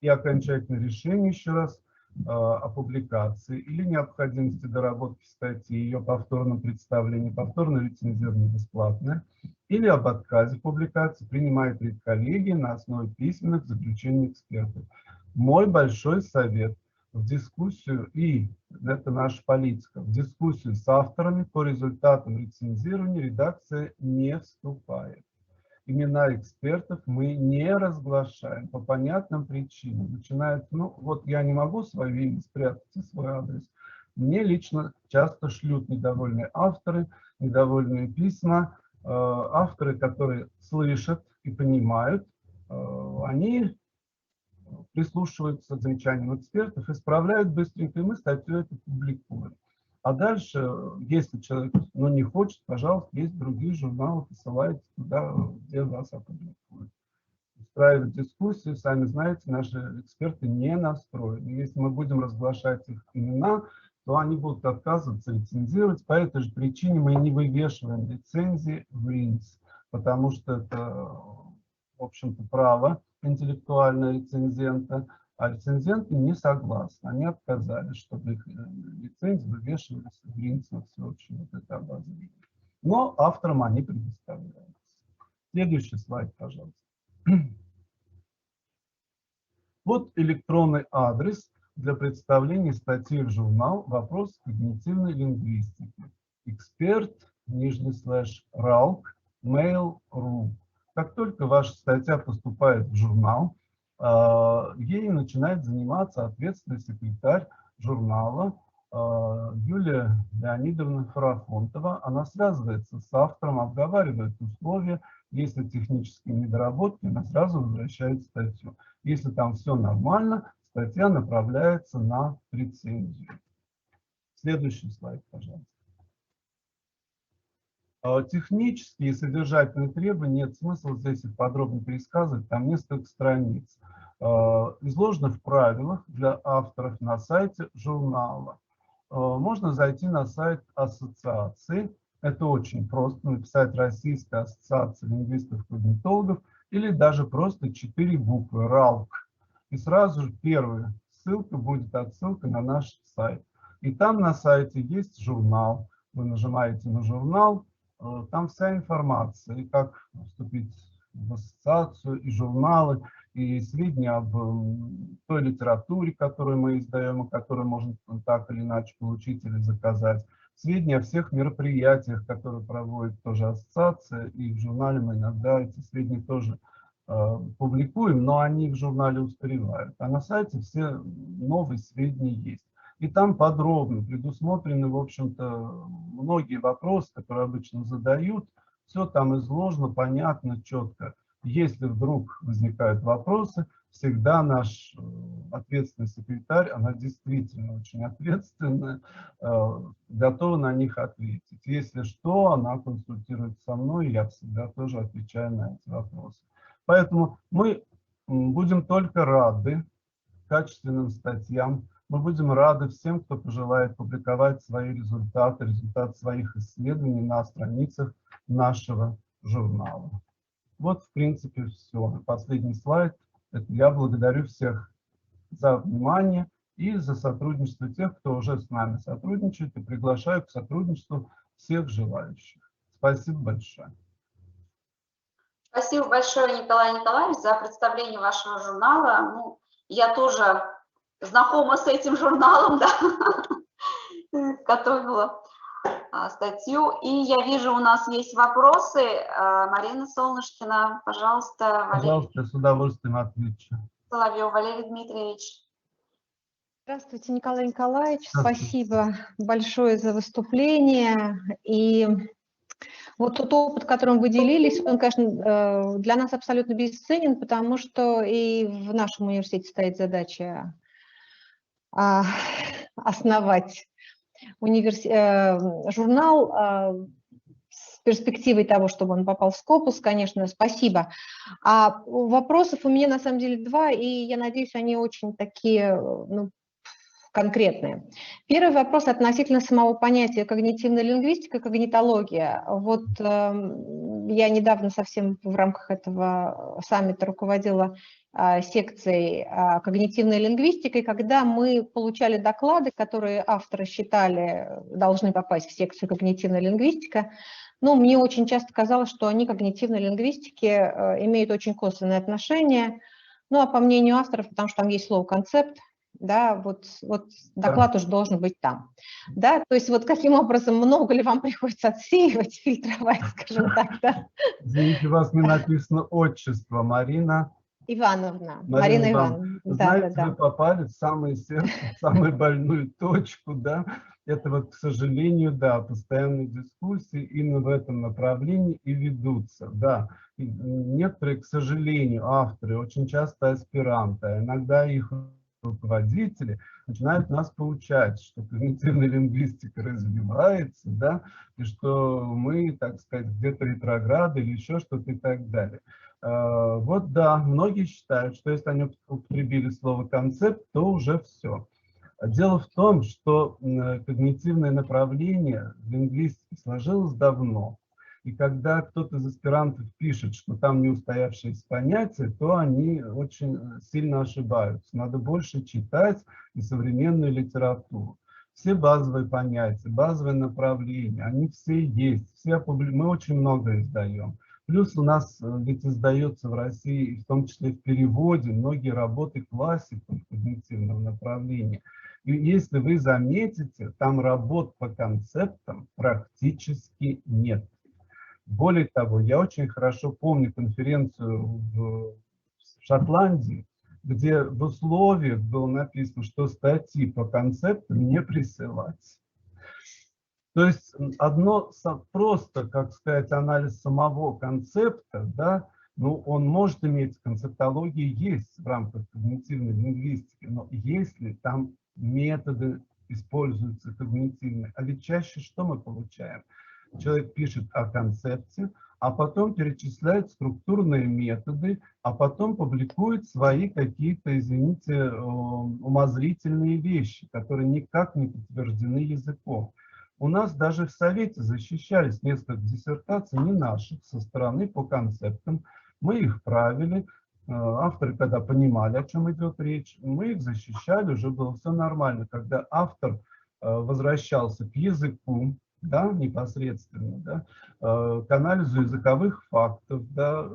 И окончательное решение, еще раз, о публикации или необходимости доработки статьи, ее повторном представлении, повторное рецензирование бесплатное, или об отказе публикации принимает редколлегия на основе письменных заключений экспертов. Мой большой совет: в дискуссию, и это наша политика, в дискуссию с авторами по результатам рецензирования редакция не вступает. Имена экспертов мы не разглашаем по понятным причинам. Начинает, ну вот я не могу свое имя спрятать и свой адрес. Мне лично часто шлют недовольные авторы, недовольные письма. Авторы, которые слышат и понимают, они прислушиваются к замечаниям экспертов, исправляют быстренько, и мы статью эту публикуем. А дальше, если человек не хочет, пожалуйста, есть другие журналы, посылайте туда, где вас опубликуют. Устраивать дискуссии, сами знаете, наши эксперты не настроены. Если мы будем разглашать их имена, то они будут отказываться рецензировать. По этой же причине мы не вывешиваем рецензии в РИНС, потому что это, в общем-то, право интеллектуального рецензента. А рецензенты не согласны, они отказались, чтобы их лицензии вывешивались в РИНС на всеобщее вот это обозрение. Но авторам они предоставляются. Следующий слайд, пожалуйста. Вот электронный адрес для представления статьи в журнал «Вопрос когнитивной лингвистики». Эксперт, /RALK, mail.ru. Как только ваша статья поступает в журнал, ей начинает заниматься ответственный секретарь журнала Юлия Леонидовна Фарафонтова. Она связывается с автором, обговаривает условия. Если технические недоработки, она сразу возвращает статью. Если там все нормально, статья направляется на рецензию. Следующий слайд, пожалуйста. Технические и содержательные требования, нет смысла здесь их подробно пересказывать, там несколько страниц. Изложено в правилах для авторов на сайте журнала. Можно зайти на сайт ассоциации. Это очень просто, написать «Российская ассоциация лингвистов-когнитологов» или даже просто 4 буквы «RALK». И сразу же первая ссылка будет отсылка на наш сайт. И там на сайте есть журнал. Вы нажимаете на журнал, там вся информация, и как вступить в ассоциацию, и журналы, и сведения об той литературе, которую мы издаем, и которую можно так или иначе получить или заказать. Сведения о всех мероприятиях, которые проводит тоже ассоциация, и в журнале мы иногда эти сведения тоже публикуем, но они в журнале устаревают. А на сайте все новые сведения есть. И там подробно предусмотрены, в общем-то, многие вопросы, которые обычно задают. Все там изложено, понятно, четко. Если вдруг возникают вопросы, всегда наш ответственный секретарь, она действительно очень ответственная, готова на них ответить. Если что, она консультирует со мной, и я всегда тоже отвечаю на эти вопросы. Поэтому мы будем только рады качественным статьям. Мы будем рады всем, кто пожелает публиковать свои результаты, результаты своих исследований на страницах нашего журнала. Вот, в принципе, все. Последний слайд. Я благодарю всех за внимание и за сотрудничество тех, кто уже с нами сотрудничает, и приглашаю к сотрудничеству всех желающих. Спасибо большое. Спасибо большое, Николай Николаевич, за представление вашего журнала. Ну, я тоже знакома с этим журналом, да, готовила статью. И я вижу, у нас есть вопросы. Марина Солнышкина, пожалуйста. Пожалуйста, с удовольствием отвечу. Соловьев Валерий Дмитриевич. Здравствуйте, Николай Николаевич. Спасибо большое за выступление. И Вот тот опыт, которым вы делились, он, конечно, для нас абсолютно бесценен, потому что и в нашем университете стоит задача основать журнал с перспективой того, чтобы он попал в Scopus, конечно, спасибо. А вопросов у меня на самом деле два, и я надеюсь, они очень такие, ну, конкретные. Первый вопрос относительно самого понятия когнитивная лингвистика, когнитология. Вот я недавно совсем в рамках этого саммита руководила секцией когнитивной лингвистики, когда мы получали доклады, которые авторы считали должны попасть в секцию когнитивная лингвистика. Но мне очень часто казалось, что они к когнитивной лингвистике имеют очень косвенное отношение. Ну а по мнению авторов, потому что там есть слово «концепт», да, вот доклад уже должен быть там. Да, то есть вот каким образом, много ли вам приходится отсеивать, фильтровать, скажем так, да? Извините, у вас не написано отчество, Марина. Ивановна, Марина Ивановна. Знаете, Да. вы попали в самое сердце, в самую больную точку, да. Это вот, к сожалению, да, постоянные дискуссии именно в этом направлении и ведутся, да. И некоторые, к сожалению, авторы, очень часто аспиранты, а иногда их руководители начинают нас поучать, что когнитивная лингвистика развивается, да, и что мы, так сказать, где-то ретрограды или еще что-то и так далее. Вот да, многие считают, что если они употребили слово «концепт», то уже все. Дело в том, что когнитивное направление в лингвистике сложилось давно. И когда кто-то из аспирантов пишет, что там не устоявшиеся понятия, то они очень сильно ошибаются. Надо больше читать и современную литературу. Все базовые понятия, базовые направления, они все есть. Мы очень много издаем. Плюс у нас ведь издается в России, в том числе в переводе, многие работы классиков когнитивного направления. И если вы заметите, там работ по концептам практически нет. Более того, я очень хорошо помню конференцию в Шотландии, где в условиях было написано, что статьи по концептам не присылать. То есть одно просто, как сказать, анализ самого концепта, да, ну, он может иметь, концептология есть в рамках когнитивной лингвистики, но если там методы используются когнитивные, а ведь чаще что мы получаем? Человек пишет о концепте, а потом перечисляет структурные методы, а потом публикует свои какие-то, извините, умозрительные вещи, которые никак не подтверждены языком. У нас даже в Совете защищались несколько диссертаций, не наших, со стороны по концептам. Мы их правили, авторы, когда понимали, о чем идет речь, мы их защищали, уже было все нормально. Когда автор возвращался к языку, да, непосредственно, да, к анализу языковых фактов, да,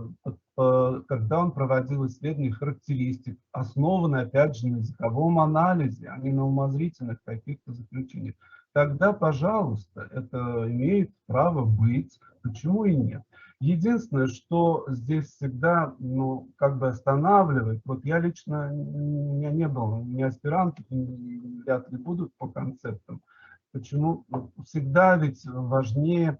когда он проводил исследования характеристик, основанные, опять же, на языковом анализе, а не на умозрительных каких-то заключениях, тогда, пожалуйста, это имеет право быть, почему и нет. Единственное, что здесь всегда, ну, как бы останавливает, вот я лично, у меня не был ни аспирантов, ни вряд ли будут по концептам. Почему? Всегда ведь важнее,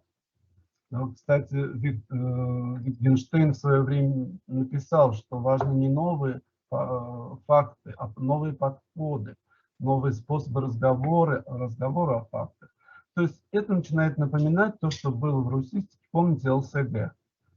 кстати, Wittgenstein в свое время написал, что важны не новые факты, а новые подходы, новые способы разговора о фактах. То есть это начинает напоминать то, что было в русистике, помните, ЛСГ.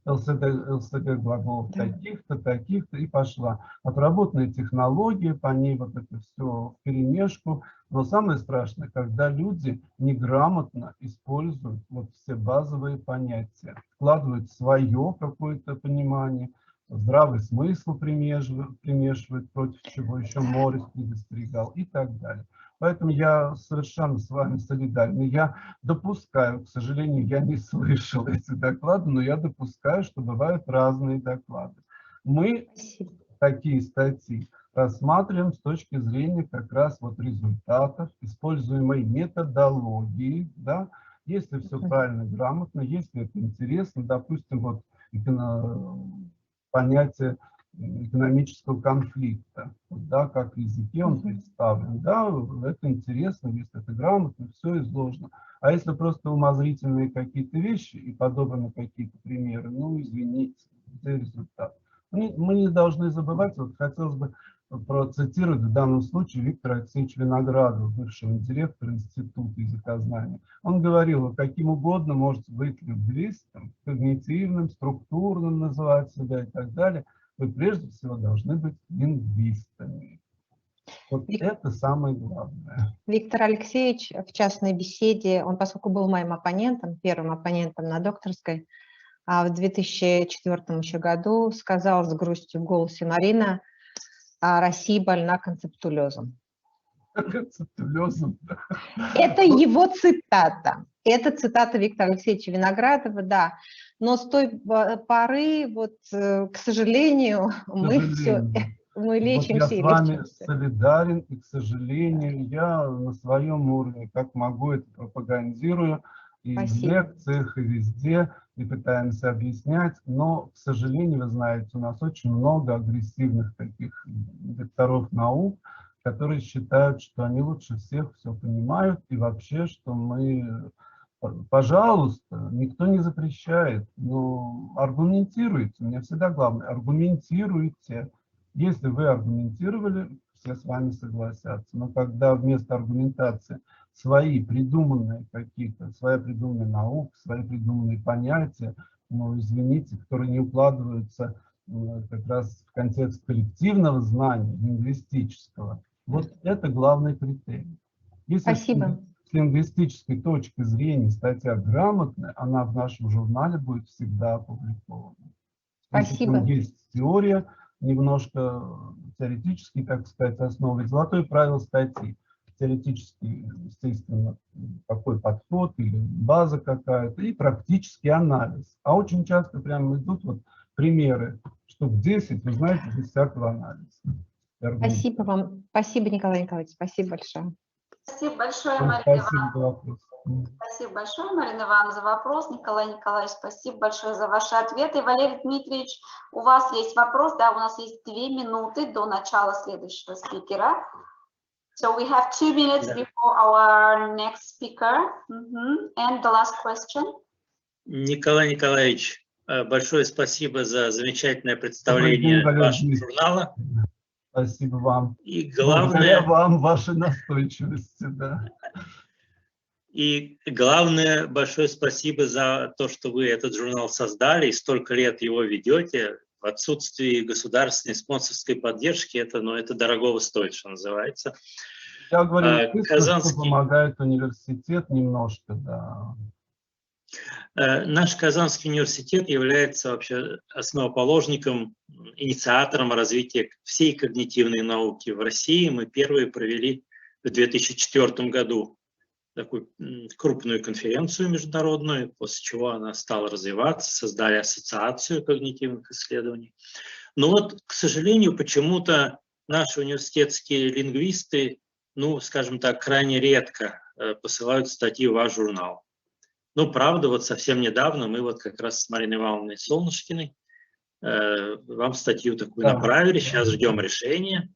ЛСГ глаголов таких-то, таких-то, и пошла. Отработанная технология, по ней вот это все вперемешку. Но самое страшное, когда люди неграмотно используют вот все базовые понятия, вкладывают свое какое-то понимание, здравый смысл примешивают, против чего еще Моррис предостерегал и так далее. Поэтому я совершенно с вами солидарен. Я допускаю, к сожалению, я не слышал эти доклады, но я допускаю, что бывают разные доклады. Мы такие статьи рассматриваем с точки зрения как раз вот результатов используемой методологии, да, если все правильно, грамотно, если это интересно, допустим, вот понятие экономического конфликта. Вот, да, как в языке он представлен. Да, это интересно, если это грамотно, все изложено. А если просто умозрительные какие-то вещи и подобраны какие-то примеры, ну, извините, где результат? Мы не должны забывать, вот хотелось бы процитировать в данном случае Виктора Алексеевича Виноградова, бывшего директора Института языкознания. Он говорил, каким угодно может быть лингвистом, когнитивным, структурным называть себя и так далее. Вы прежде всего должны быть лингвистами. Вот это самое главное. Виктор Алексеевич в частной беседе, он, поскольку был моим оппонентом, первым оппонентом на докторской, а в 2004 еще году сказал с грустью в голосе: Марина, Россия больна концептулезом. Концептулезом. Это его цитата. Это цитата Виктора Алексеевича Виноградова, да. Но с той поры, вот, к сожалению, мы лечимся и я с вами лечимся. солидарен, и, к сожалению, я на своем уровне, как могу, это пропагандирую и в лекциях, и везде, и пытаемся объяснять. Но, к сожалению, вы знаете, у нас очень много агрессивных таких докторов наук, которые считают, что они лучше всех все понимают, и вообще, что мы, пожалуйста, никто не запрещает, но аргументируйте, мне всегда главное, аргументируйте. Если вы аргументировали, все с вами согласятся, но когда вместо аргументации свои придуманные какие-то, своя придуманная наука, свои придуманные понятия, ну, извините, которые не укладываются как раз в контекст коллективного знания, лингвистического, вот это главный критерий. Если с лингвистической точки зрения статья грамотная, она в нашем журнале будет всегда опубликована. Спасибо. Если есть теория, немножко теоретически, так сказать, основы, золотое правило статьи. Теоретически, естественно, какой подход или база какая-то, и практический анализ. А очень часто прямо идут вот примеры, штук 10, вы знаете, без всякого анализа. Спасибо вам. Спасибо, Николай Николаевич. Спасибо большое. Спасибо большое, Марина Ивановна. Спасибо большое, Марина Ивановна, за вопрос. Николай Николаевич, спасибо большое за ваши ответы. Валерий Дмитриевич, у вас есть вопрос? Да, у нас есть 2 минуты до начала следующего спикера. So we have 2 minutes before our next speaker. And the last question. Николай Николаевич, большое спасибо за замечательное представление вашего журнала. Спасибо вам. И главное, благодаря вам, вашей настойчивости, да. И главное, большое спасибо за то, что вы этот журнал создали и столько лет его ведете. В отсутствии государственной спонсорской поддержки это дорогого стоит, что называется. Я говорю, что помогает университет немножко, да. Наш Казанский университет является вообще основоположником, инициатором развития всей когнитивной науки в России. Мы первые провели в 2004 году такую крупную конференцию международную, после чего она стала развиваться, создали ассоциацию когнитивных исследований. Но вот, к сожалению, почему-то наши университетские лингвисты, ну, скажем так, крайне редко посылают статьи в ваш журнал. Ну, правда, вот совсем недавно мы вот как раз с Мариной Ивановной Солнышкиной вам статью такую направили, сейчас ждем решения.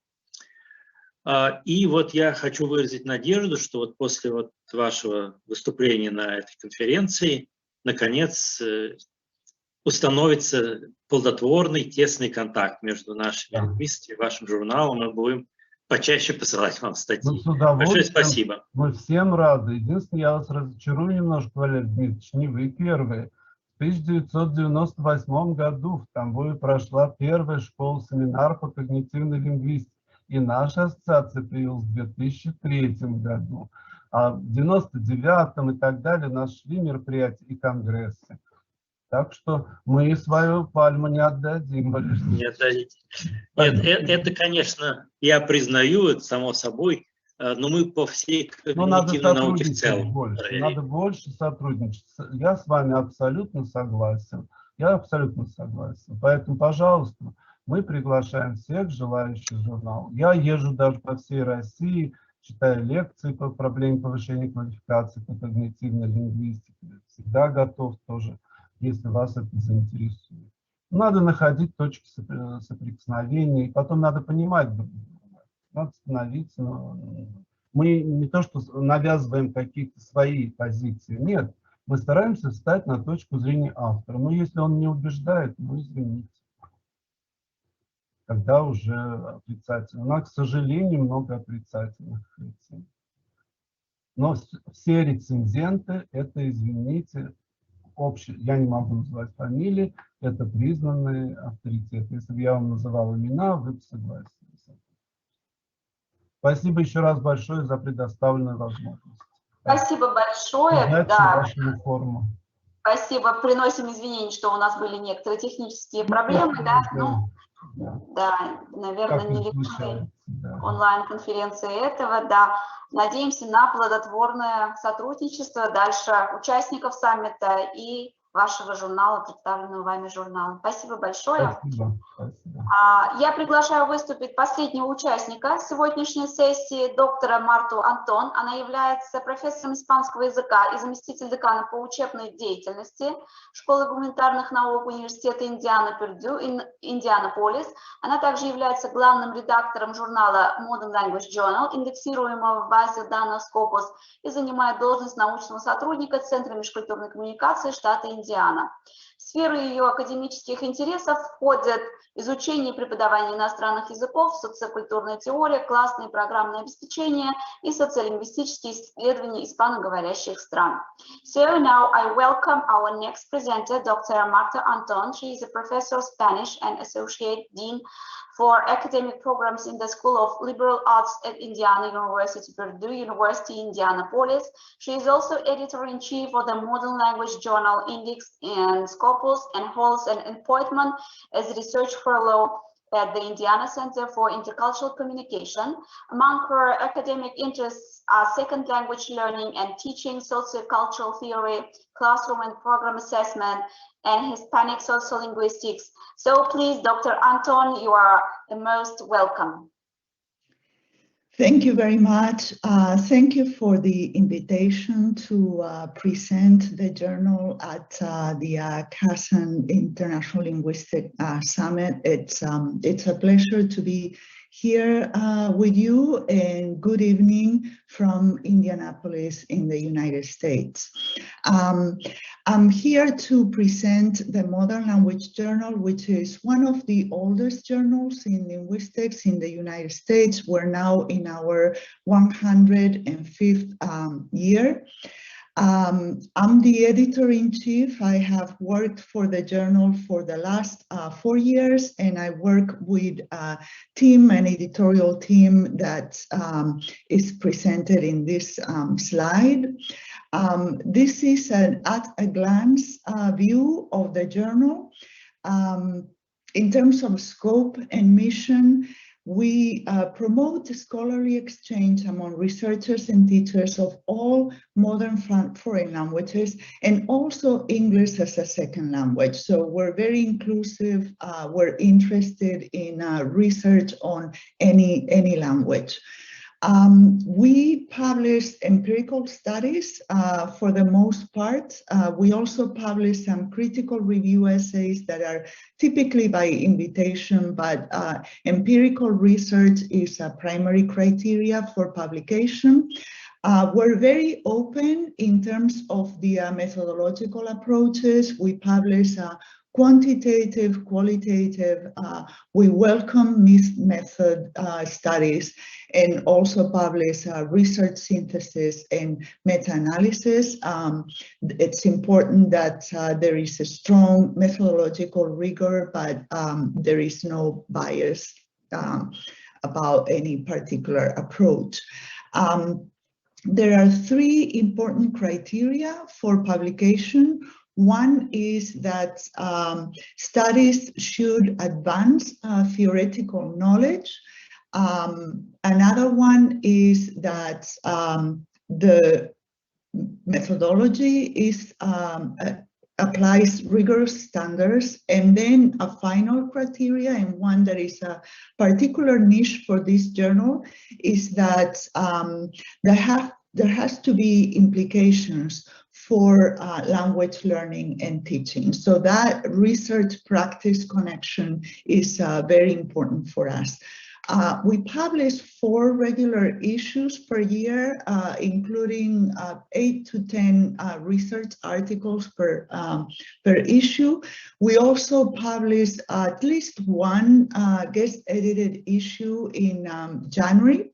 И вот я хочу выразить надежду, что вот после вот вашего выступления на этой конференции наконец установится плодотворный, тесный контакт между нашими лингвистами и вашим журналом. Мы будем почаще посылать вам статьи. Большое спасибо. Мы всем рады. Единственное, я вас разочарую немножко, Валерий Дмитриевич, не вы первые. В 1998 году в Тамбове прошла первая школа-семинар по когнитивной лингвистике. И наша ассоциация появилась в 2003 году. А в 1999 и так далее нас шли мероприятия и конгрессы. Так что мы свою пальму не отдадим. Не отдадите. Нет, это, конечно, я признаю, это само собой, но мы по всей когнитивной науке в целом. Надо больше сотрудничать. Я с вами абсолютно согласен. Поэтому, пожалуйста, мы приглашаем всех желающих журнал. Я езжу даже по всей России, читаю лекции по проблеме повышения квалификации по когнитивной лингвистике. Всегда готов тоже, если вас это заинтересует. Надо находить точки соприкосновения, и потом надо понимать, надо становиться. Мы не то, что навязываем какие-то свои позиции, нет, мы стараемся встать на точку зрения автора. Но если он не убеждает, ну извините. Тогда уже отрицательно. У нас, к сожалению, много отрицательных рецензий. Но все рецензенты, это, извините, я не могу называть фамилии, это признанные авторитеты. Если бы я вам называл имена, вы бы согласились. Спасибо еще раз большое за предоставленную возможность. Спасибо большое. Удачи Да. вашему форуму. Спасибо. Приносим извинения, что у нас были некоторые технические проблемы. Да, да, наверное, не лишены онлайн-конференции этого. Да. Надеемся на плодотворное сотрудничество дальше участников саммита и вашего журнала, представленного вами журнала. Спасибо большое. Спасибо. Спасибо. Я приглашаю выступить последнего участника сегодняшней сессии, доктора Марту Антон. Она является профессором испанского языка и заместитель декана по учебной деятельности Школы гуманитарных наук Университета Индиана-Пердю, Индианаполис. Она также является главным редактором журнала Modern Language Journal, индексируемого в базе данных Scopus, и занимает должность научного сотрудника Центра межкультурной коммуникации штата Индиана. В сферу ее академических интересов входят изучение и преподавание иностранных языков, социокультурная теория, классное и программное обеспечение и социолингвистические исследования испаноговорящих стран. So now I welcome our next presenter, Dr. Marta Антон. She is a professor of Spanish and associate dean for academic programs in the School of Liberal Arts at Indiana University, Purdue University, Indianapolis. She is also editor-in-chief of the Modern Language Journal Index and Scopus, and holds an appointment as a research fellow at the Indiana Center for Intercultural Communication. Among her academic interests are second language learning and teaching, sociocultural theory, classroom and program assessment, and Hispanic sociolinguistics. So please, Dr. Anton, you are the most welcome. Thank you very much. Thank you for the invitation to present the journal at the Kazan International Linguistic Summit. It's a pleasure to be here with you, and good evening from Indianapolis in the United States. I'm here to present the Modern Language Journal, which is one of the oldest journals in linguistics in the United States. We're now in our 105th year. I'm the editor-in-chief. I have worked for the journal for the last 4 years, and I work with a team, an editorial team that is presented in this slide. This is an at-a-glance view of the journal. In terms of scope and mission, we promote scholarly exchange among researchers and teachers of all modern foreign languages, and also English as a second language. So we're very inclusive. We're interested in research on any language. We publish empirical studies for the most part. We also publish some critical review essays that are typically by invitation, but empirical research is a primary criteria for publication. We're very open in terms of the methodological approaches. We publish quantitative, qualitative, we welcome mixed method studies, and also publish research synthesis and meta-analysis. It's important that there is a strong methodological rigor, but there is no bias about any particular approach. There are 3 important criteria for publication. One is that studies should advance theoretical knowledge. Another one is that the methodology is applies rigorous standards. And then a final criteria, and one that is a particular niche for this journal, is that there has to be implications for language learning and teaching. So that research-practice connection is very important for us. We publish 4 regular issues per year, including 8 to 10 research articles per issue. We also publish at least 1 guest-edited issue in January,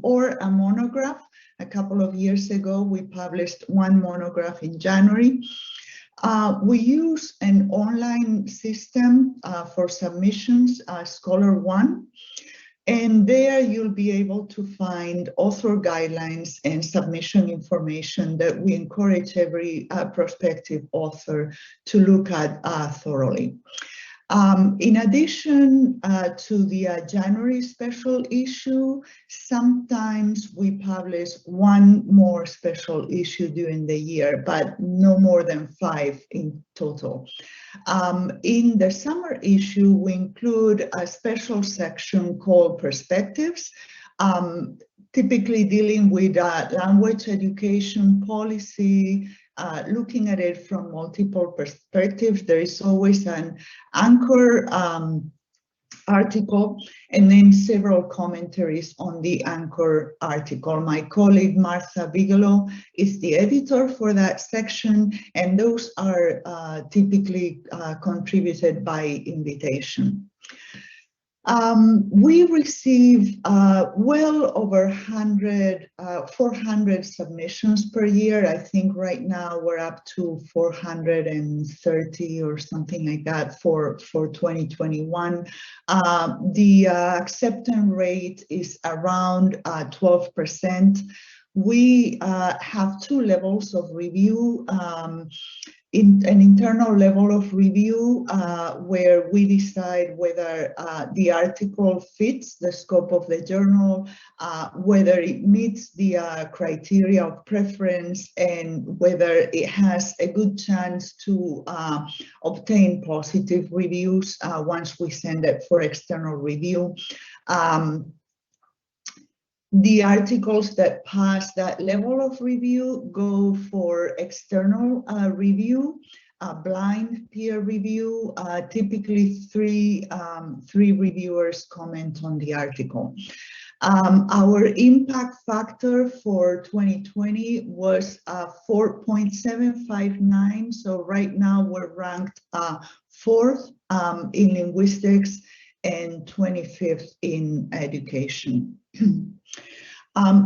or a monograph. A couple of years ago, we published 1 monograph in January. We use an online system for submissions, Scholar One, and there you'll be able to find author guidelines and submission information that we encourage every prospective author to look at thoroughly. In addition to the January special issue, sometimes we publish 1 more special issue during the year, but no more than 5 in total. In the summer issue, we include a special section called Perspectives, typically dealing with language education policy, looking at it from multiple perspectives. There is always an anchor article and then several commentaries on the anchor article. My colleague Martha Bigelow is the editor for that section, and those are typically contributed by invitation. We receive well over 400 submissions per year. I think right now we're up to 430 or something like that for 2021. The acceptance rate is around 12%. We have 2 levels of review. An internal level of review where we decide whether the article fits the scope of the journal, whether it meets the criteria of preference, and whether it has a good chance to obtain positive reviews once we send it for external review. The articles that pass that level of review go for external review, blind peer review. Typically 3 reviewers comment on the article. Our impact factor for 2020 was 4.759. So right now we're ranked 4th in linguistics and 25th in education.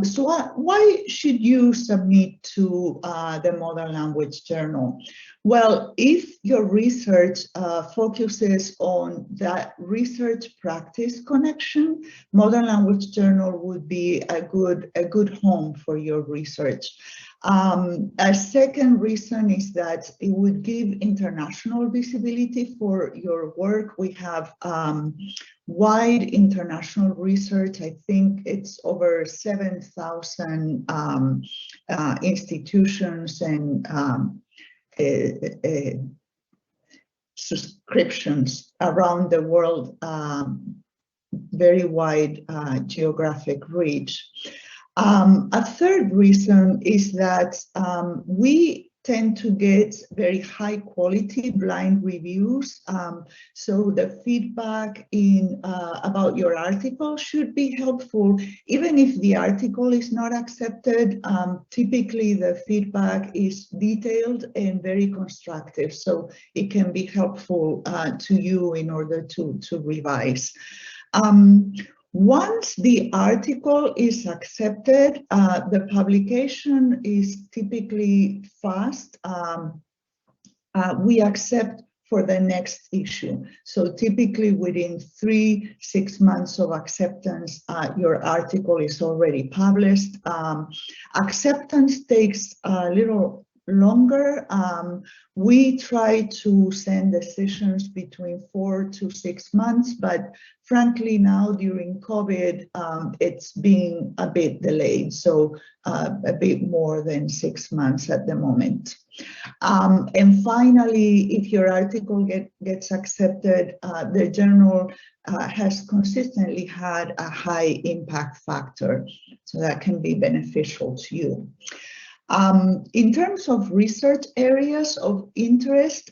So why should you submit to the Modern Language Journal? Well, if your research focuses on that research-practice connection, Modern Language Journal would be a good home for your research. A second reason is that it would give international visibility for your work. We have wide international research. I think it's over 7,000 institutions and subscriptions around the world, very wide geographic reach. A third reason is that we tend to get very high quality blind reviews. So the feedback about your article should be helpful. Even if the article is not accepted, typically the feedback is detailed and very constructive. So it can be helpful to you in order to revise. Once the article is accepted, the publication is typically fast. We accept for the next issue. So typically within 3-6 months of acceptance, your article is already published. Acceptance takes a little longer. We try to send decisions between 4 to 6 months, but frankly now during COVID, it's been a bit delayed, so a bit more than 6 months at the moment. And finally, if your article gets accepted, the journal has consistently had a high impact factor, so that can be beneficial to you. In terms of research areas of interest,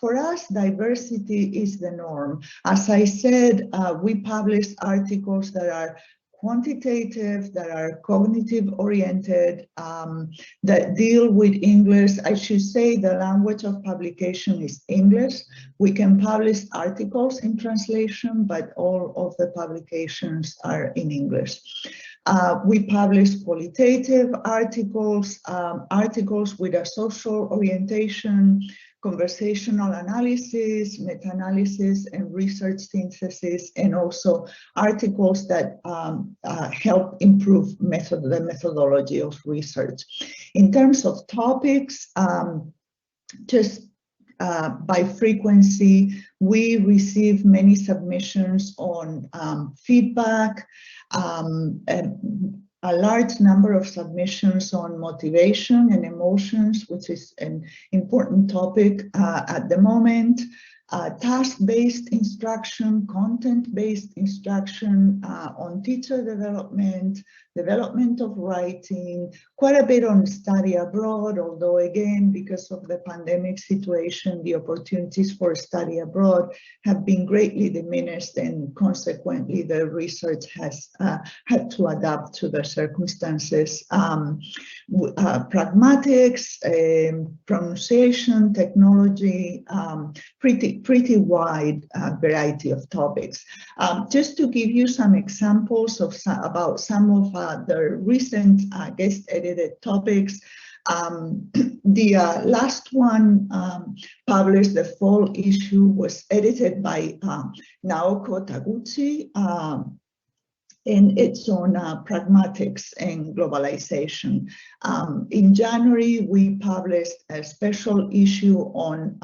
for us, diversity is the norm. As I said, we publish articles that are quantitative, that are cognitive oriented, that deal with English. I should say the language of publication is English. We can publish articles in translation, but all of the publications are in English. We publish qualitative articles, articles with a social orientation, conversational analysis, meta-analysis, and research synthesis, and also articles that help improve the methodology of research. In terms of topics, just by frequency, we receive many submissions on feedback, a large number of submissions on motivation and emotions, which is an important topic at the moment. Task-based instruction, content-based instruction on teacher development, development of writing, quite a bit on study abroad, although again, because of the pandemic situation, the opportunities for study abroad have been greatly diminished, and consequently the research has had to adapt to the circumstances. Pragmatics, pronunciation, technology, pretty wide variety of topics. Just to give you some examples of about some of the recent guest edited topics. The last one published, the fall issue, was edited by Naoko Taguchi, and it's on pragmatics and globalization. In January, we published a special issue on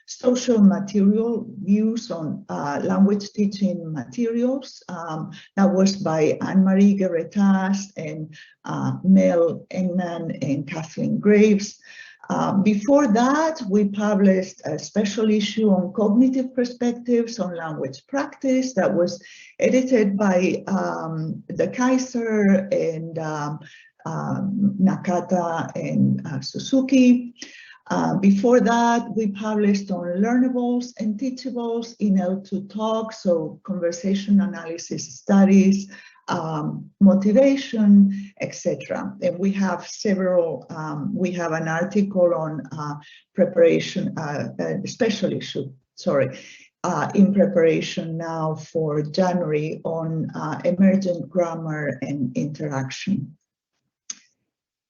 social material views on language teaching materials. That was by Anne-Marie Guerretas and Mel Engman and Kathleen Graves. Before that, we published a special issue on cognitive perspectives on language practice that was edited by De Kaiser and Nakata and Suzuki. Before that, we published on learnables and teachables in L2 Talk, so conversation analysis studies, motivation, etc. And we have several, we have an article on preparation, special issue, sorry, in preparation now for January on emergent grammar and interaction.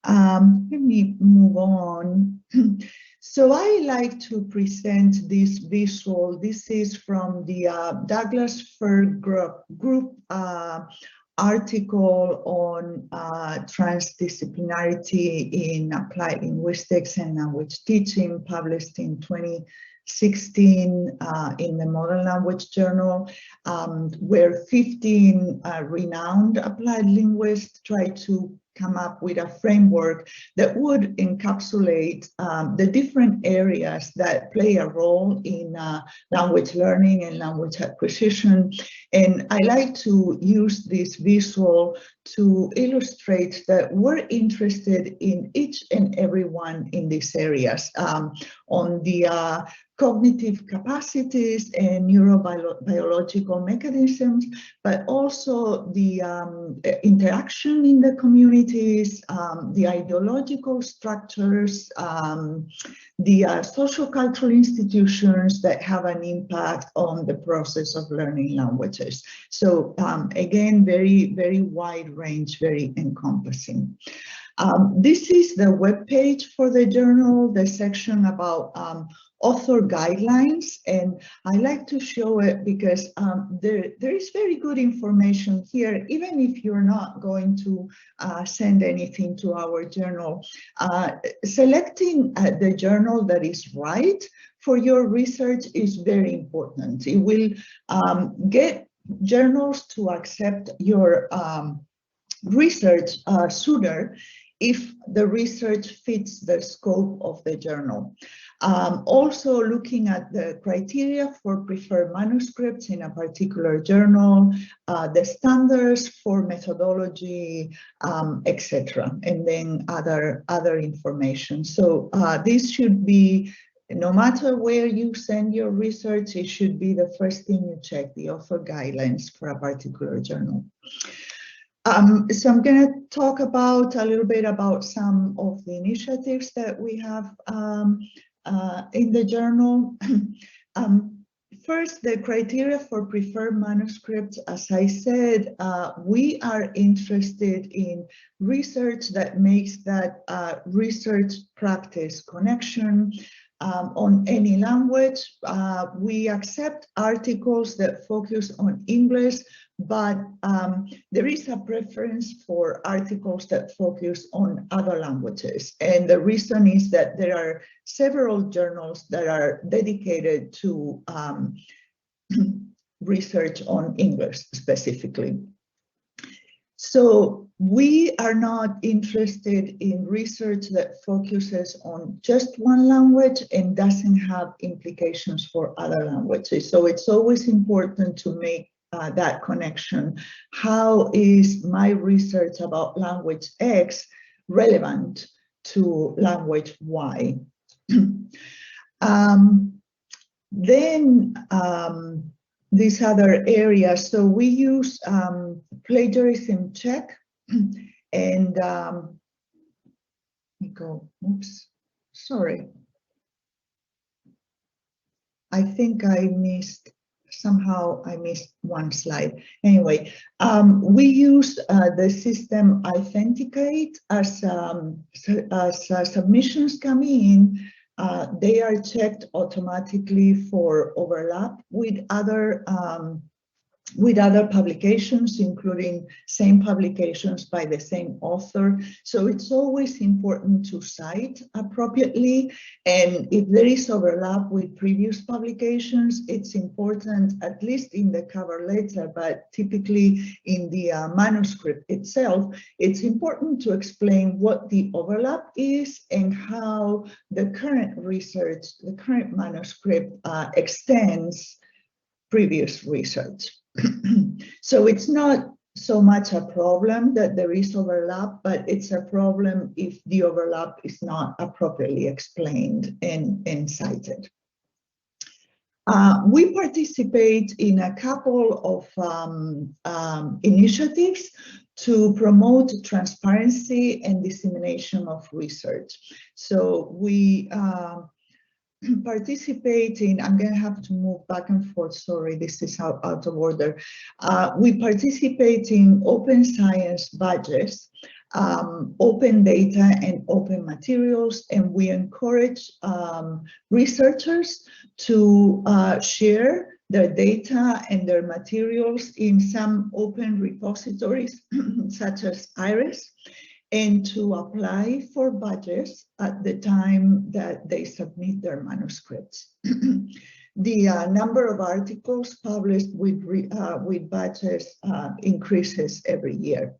Let me move on. So I like to present this visual. This is from the Douglas Fir group article on transdisciplinarity in applied linguistics and language teaching, published in 2016 in the Modern Language Journal, where 15 renowned applied linguists tried to come up with a framework that would encapsulate the different areas that play a role in language learning and language acquisition. And I like to use this visual to illustrate that we're interested in each and every one in these areas, on the cognitive capacities and neurobiological mechanisms, but also the interaction in the communities, the ideological structures, the social cultural institutions that have an impact on the process of learning languages. So again, very, very wide range, very encompassing. This is the webpage for the journal, the section about author guidelines, and I like to show it because there is very good information here, even if you're not going to send anything to our journal. Selecting the journal that is right for your research is very important. It will get journals to accept your research sooner if the research fits the scope of the journal. Also looking at the criteria for preferred manuscripts in a particular journal, the standards for methodology, etc., and then other information. So this should be, no matter where you send your research, it should be the first thing you check, the author guidelines for a particular journal. So I'm going to talk about a little bit about some of the initiatives that we have in the journal. First, the criteria for preferred manuscripts. As I said, we are interested in research that makes that research practice connection on any language. We accept articles that focus on English, but there is a preference for articles that focus on other languages. And the reason is that there are several journals that are dedicated to research on English specifically. So we are not interested in research that focuses on just one language and doesn't have implications for other languages. So it's always important to make that connection. How is my research about language X relevant to language Y? Then these other areas, so we use plagiarism check, and let me go, oops, sorry. I think I missed, somehow I missed one slide. Anyway, we use the system Authenticate as submissions come in. They are checked automatically for overlap with other publications, including same publications by the same author. So it's always important to cite appropriately. And if there is overlap with previous publications, it's important, at least in the cover letter, but typically in the manuscript itself, it's important to explain what the overlap is and how the current research, the current manuscript extends previous research. So it's not so much a problem that there is overlap, but it's a problem if the overlap is not appropriately explained and cited. We participate in a couple of initiatives to promote transparency and dissemination of research. So we participate in, I'm going to have to move back and forth, sorry, this is out of order. We participate in open science badges, open data and open materials, and we encourage researchers to share their data and their materials in some open repositories such as IRIS, and to apply for badges at the time that they submit their manuscripts. The number of articles published with badges increases every year.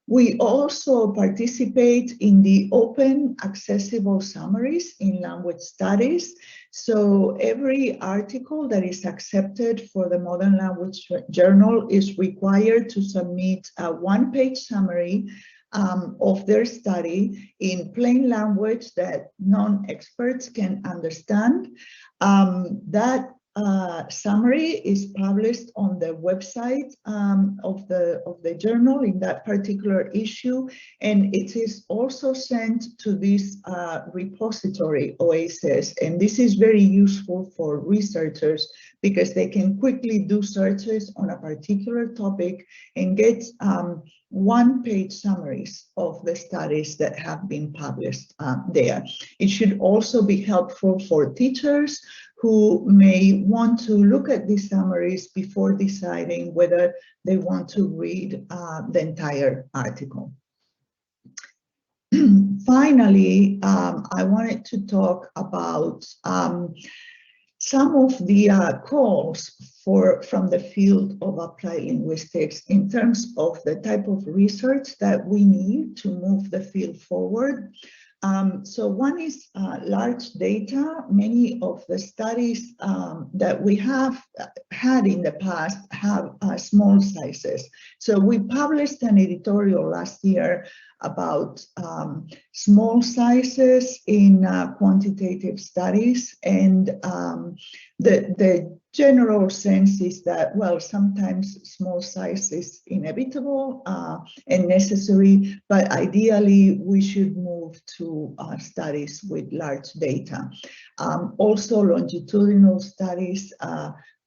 We also participate in the open accessible summaries in language studies. So every article that is accepted for the Modern Language Journal is required to submit a one-page summary of their study in plain language that non-experts can understand. That summary is published on the website of the journal in that particular issue, and it is also sent to this repository OASIS, and this is very useful for researchers because they can quickly do searches on a particular topic and get one-page summaries of the studies that have been published there. It should also be helpful for teachers who may want to look at these summaries before deciding whether they want to read the entire article. Finally, I wanted to talk about some of the calls from the field of applied linguistics in terms of the type of research that we need to move the field forward. So one is large data. Many of the studies that we have had in the past have small sizes. So we published an editorial last year about small sizes in quantitative studies, and the general sense is that, well, sometimes small size is inevitable and necessary, but ideally we should move to studies with large data. Also, longitudinal studies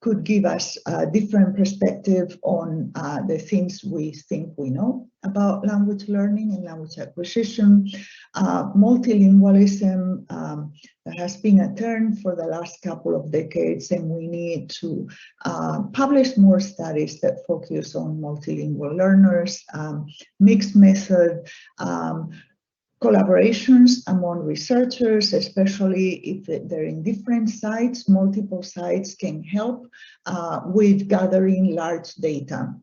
could give us a different perspective on the things we think we know about language learning and language acquisition. Multilingualism, there has been a turn for the last couple of decades, and we need to publish more studies that focus on multilingual learners, mixed method, collaborations among researchers, especially if they're in different sites. Multiple sites can help with gathering large data.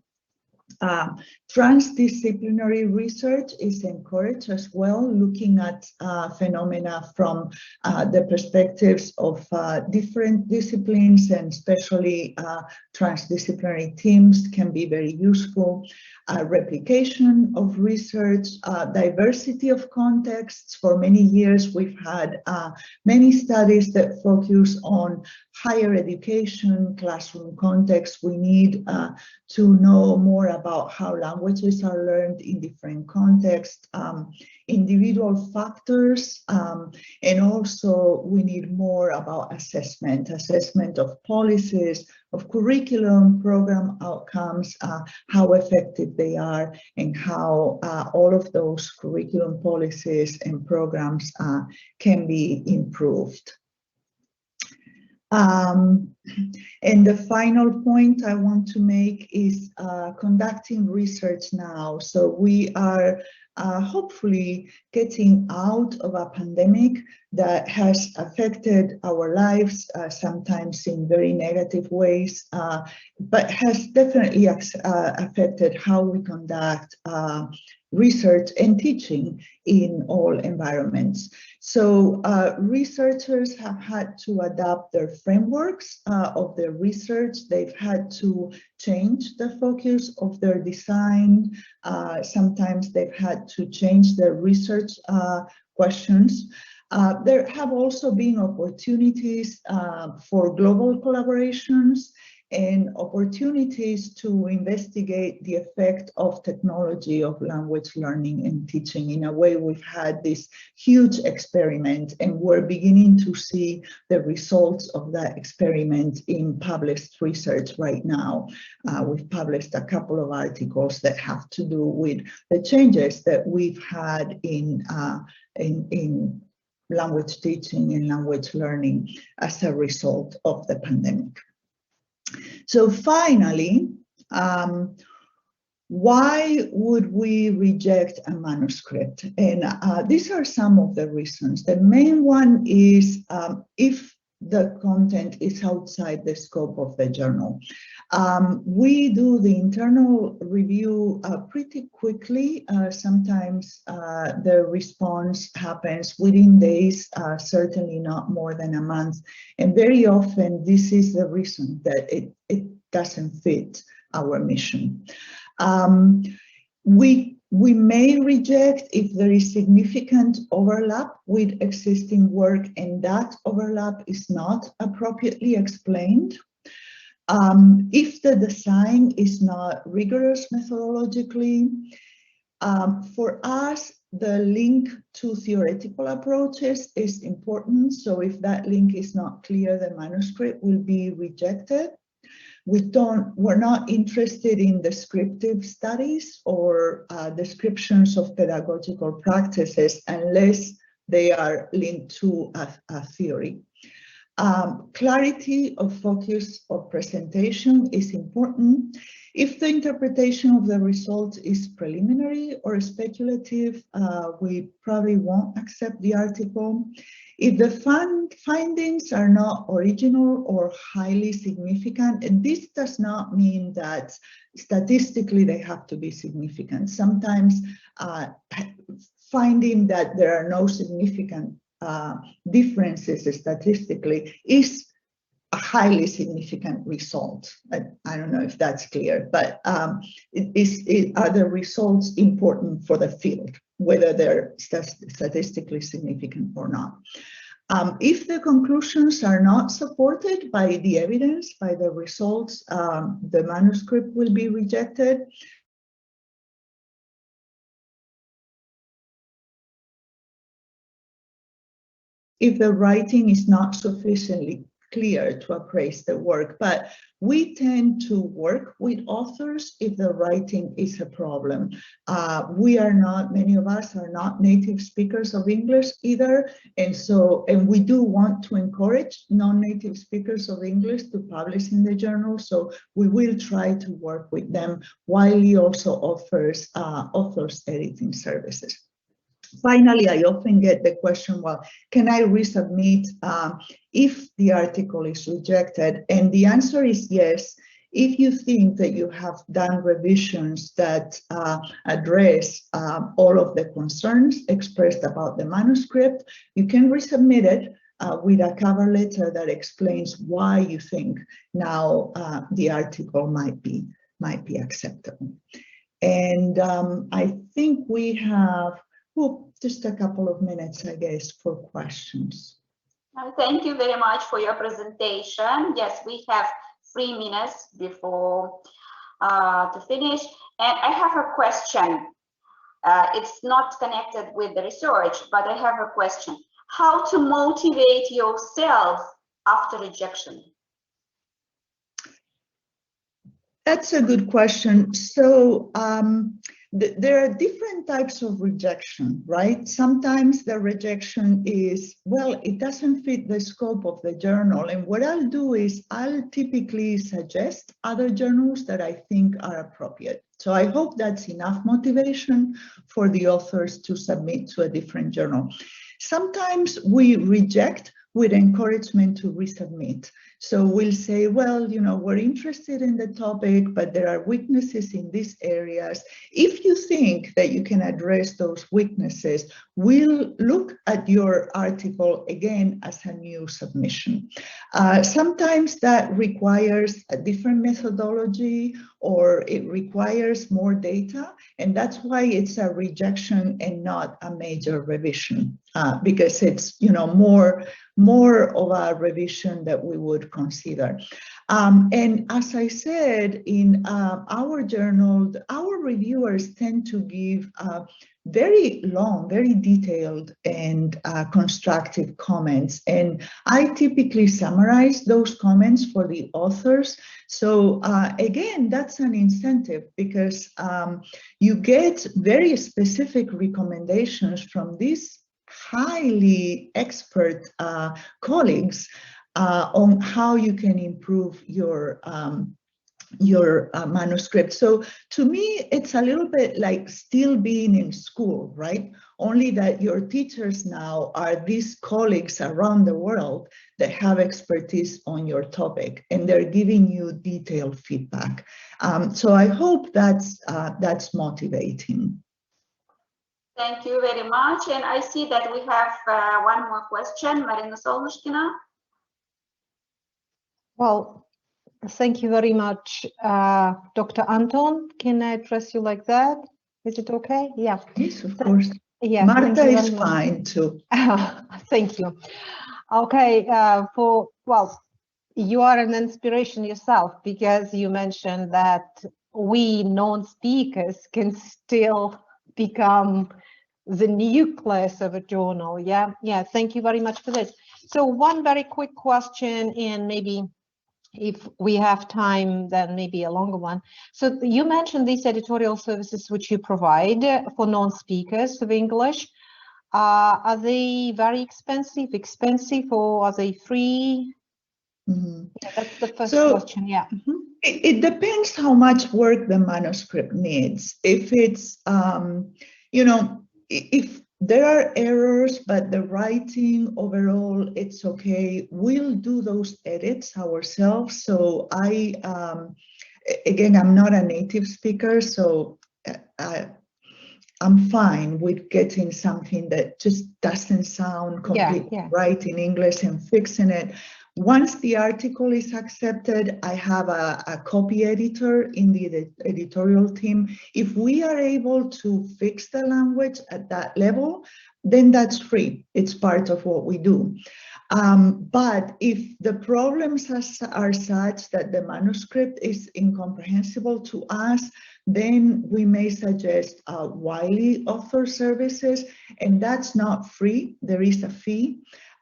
Transdisciplinary research is encouraged as well, looking at phenomena from the perspectives of different disciplines, and especially transdisciplinary teams can be very useful. Replication of research, diversity of contexts. For many years, we've had many studies that focus on higher education, classroom context. We need to know more about how languages are learned in different contexts, individual factors, and also we need more about assessment of policies, of curriculum, program outcomes, how effective they are, and how all of those curriculum policies and programs can be improved. And the final point I want to make is conducting research now. So we are hopefully getting out of a pandemic that has affected our lives, sometimes in very negative ways, but has definitely affected how we conduct research and teaching in all environments. So researchers have had to adapt their frameworks of their research. They've had to change the focus of their design. Sometimes they've had to change their research questions. There have also been opportunities for global collaborations and opportunities to investigate the effect of technology of language learning and teaching. In a way, we've had this huge experiment, and we're beginning to see the results of that experiment in published research right now. We've published a couple of articles that have to do with the changes that we've had in language teaching and language learning as a result of the pandemic. So finally, why would we reject a manuscript? And these are some of the reasons. The main one is if the content is outside the scope of the journal. We do the internal review pretty quickly. Sometimes the response happens within days, certainly not more than a month. And very often this is the reason that it doesn't fit our mission. We may reject if there is significant overlap with existing work and that overlap is not appropriately explained. If the design is not rigorous methodologically. For us, the link to theoretical approaches is important. So if that link is not clear, the manuscript will be rejected. We're not interested in descriptive studies or descriptions of pedagogical practices unless they are linked to a theory. Clarity of focus of presentation is important. If the interpretation of the result is preliminary or speculative, we probably won't accept the article. If the findings are not original or highly significant, and this does not mean that statistically they have to be significant. Sometimes finding that there are no significant differences statistically is a highly significant result. I don't know if that's clear, but are the results important for the field, whether they're statistically significant or not? If the conclusions are not supported by the evidence, by the results, the manuscript will be rejected. If the writing is not sufficiently clear to appraise the work, but we tend to work with authors if the writing is a problem. Many of us are not native speakers of English either, and we do want to encourage non-native speakers of English to publish in the journal, so we will try to work with them. Wiley also offers authors editing services. Finally, I often get the question, well, can I resubmit if the article is rejected? And the answer is yes. If you think that you have done revisions that address all of the concerns expressed about the manuscript, you can resubmit it with a cover letter that explains why you think now the article might be acceptable. And I think we have just a couple of minutes, I guess, for questions. Thank you very much for your presentation. Yes, we have 3 minutes before to finish. And I have a question. It's not connected with the research, but I have a question. How to motivate yourself after rejection? That's a good question. So there are different types of rejection, right? Sometimes the rejection is, well, it doesn't fit the scope of the journal. And what I'll do is I'll typically suggest other journals that I think are appropriate. So I hope that's enough motivation for the authors to submit to a different journal. Sometimes we reject with encouragement to resubmit. So we'll say, well, you know, we're interested in the topic, but there are weaknesses in these areas. If you think that you can address those weaknesses, we'll look at your article again as a new submission. Sometimes that requires a different methodology, or it requires more data, and that's why it's a rejection and not a major revision, because it's, you know, more of a revision that we would consider. And as I said, in our journal, our reviewers tend to give very long, very detailed and constructive comments. And I typically summarize those comments for the authors. So again, that's an incentive, because you get very specific recommendations from these highly expert colleagues on how you can improve your manuscript. So to me, it's a little bit like still being in school, right? Only that your teachers now are these colleagues around the world that have expertise on your topic, and they're giving you detailed feedback. So I hope that's motivating. Thank you very much. And I see that we have one more question, Marina Solmushkina. Well, thank you very much, Dr. Anton. Can I address you like that? Is it okay? Yeah. Yes, of course. Yeah. Marta is fine too. Thank you. Okay. Well, you are an inspiration yourself, because you mentioned that we non-speakers can still become the nucleus of a journal. Yeah. Thank you very much for this. So one very quick question, and maybe if we have time, then maybe a longer one. So you mentioned these editorial services which you provide for non-speakers of English. Are they very expensive, or are they free? Mm-hmm. Yeah, that's the first question. Yeah. Mm-hmm. It depends how much work the manuscript needs. If it's, you know, if there are errors, but the writing overall, it's okay. We'll do those edits ourselves. So again, I'm not a native speaker, so I'm fine with getting something that just doesn't sound completely right in English and fixing it. Once the article is accepted, I have a copy editor in the editorial team. If we are able to fix the language at that level, then that's free. It's part of what we do. But if the problems are such that the manuscript is incomprehensible to us, then we may suggest Wiley author services, and that's not free. There is a fee.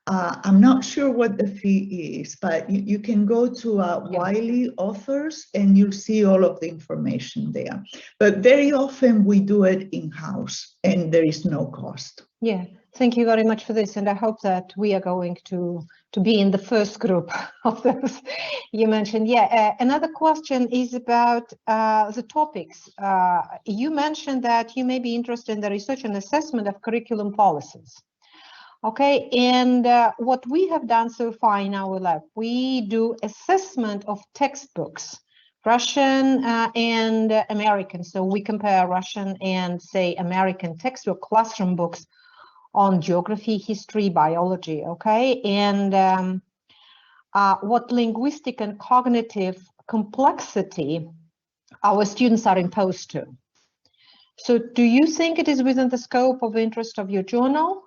I'm not sure what the fee is, but you can go to Wiley authors and you'll see all of the information there. But very often we do it in-house and there is no cost. Yeah, thank you very much for this. And I hope that we are going to be in the first group of those you mentioned. Yeah, another question is about the topics. You mentioned that you may be interested in the research and assessment of curriculum policies. Okay, and what we have done so far in our lab, we do assessment of textbooks, Russian and American. So we compare Russian and, say, American textbook classroom books on geography, history, biology, okay? And what linguistic and cognitive complexity our students are imposed to. So do you think it is within the scope of interest of your journal?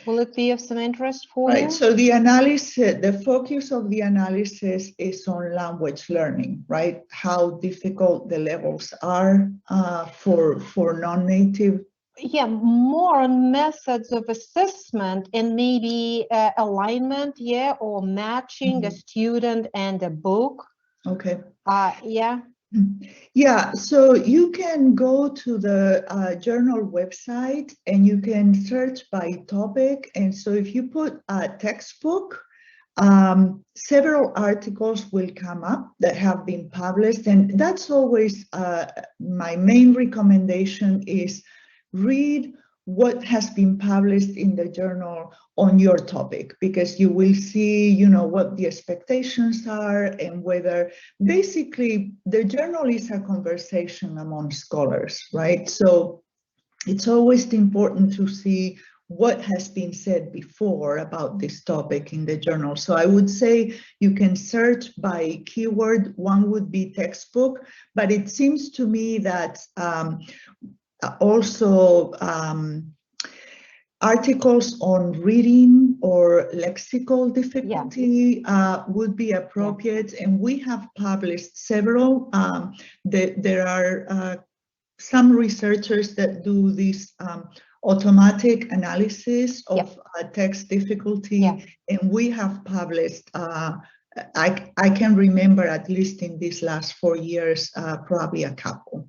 Will it be of some interest for you? So the analysis, the focus of the analysis is on language learning, right? How difficult the levels are for non-native. Yeah, more on methods of assessment and maybe alignment, yeah, or matching a student and a book. Okay. Yeah. Yeah, so you can go to the journal website and you can search by topic. And so if you put a textbook, several articles will come up that have been published. And that's always my main recommendation is read what has been published in the journal on your topic, because you will see, you know, what the expectations are and whether basically the journal is a conversation among scholars, right? So it's always important to see what has been said before about this topic in the journal. So I would say you can search by keyword. One would be textbook, but it seems to me that also articles on reading or lexical difficulty would be appropriate. And we have published several. There are some researchers that do this automatic analysis of text difficulty, and we have published, I can remember at least in these last 4 years, probably a couple.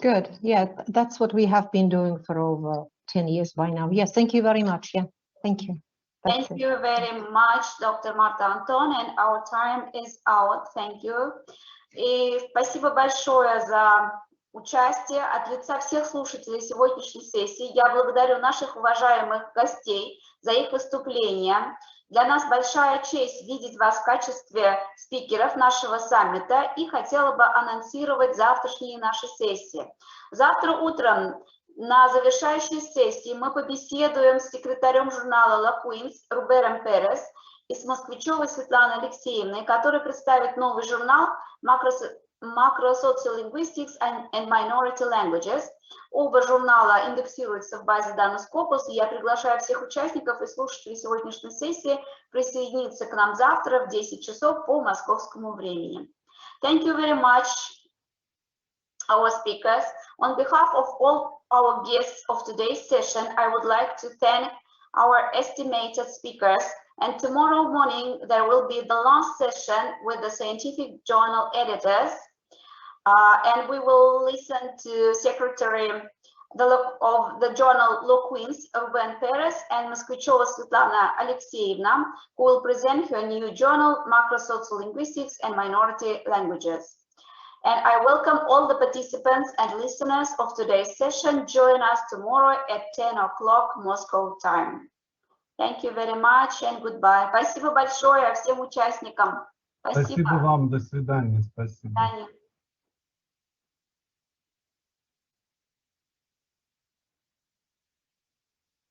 Good. Yeah, that's what we have been doing for over 10 years by now. Yes, thank you very much. Yeah, thank you. Thank you very much, Dr. Marta Антон, and our time is out. Thank you. И спасибо большое за участие. От лица всех слушателей сегодняшней сессии я благодарю наших уважаемых гостей за их выступления. Для нас большая честь видеть вас в качестве спикеров нашего саммита и хотела бы анонсировать завтрашние наши сессии. Завтра утром на завершающей сессии мы побеседуем с секретарем журнала LaQuins Рубером Перес и с Москвичевой Светланой Алексеевной, который представит новый журнал Macro-Social Linguistics and Minority Languages. Оба журнала индексируются в базе данных Scopus, и я приглашаю всех участников и слушателей сегодняшней сессии присоединиться к нам завтра в 10 часов по московскому времени. Thank you very much, our speakers. On behalf of all our guests of today's session, I would like to thank our estimated speakers. And tomorrow morning, there will be the last session with the scientific journal editors. And we will listen to Secretary of the journal LaQuins, Ruben Perez, and Moskvichova Svetlana Alexeyevna, who will present her new journal, Macro-Social Linguistics and Minority Languages. And I welcome all the participants and listeners of today's session. Join us tomorrow at 10 o'clock Moscow time. Thank you very much and goodbye. Спасибо большое всем участникам. Спасибо вам, до свидания. Спасибо. До свидания.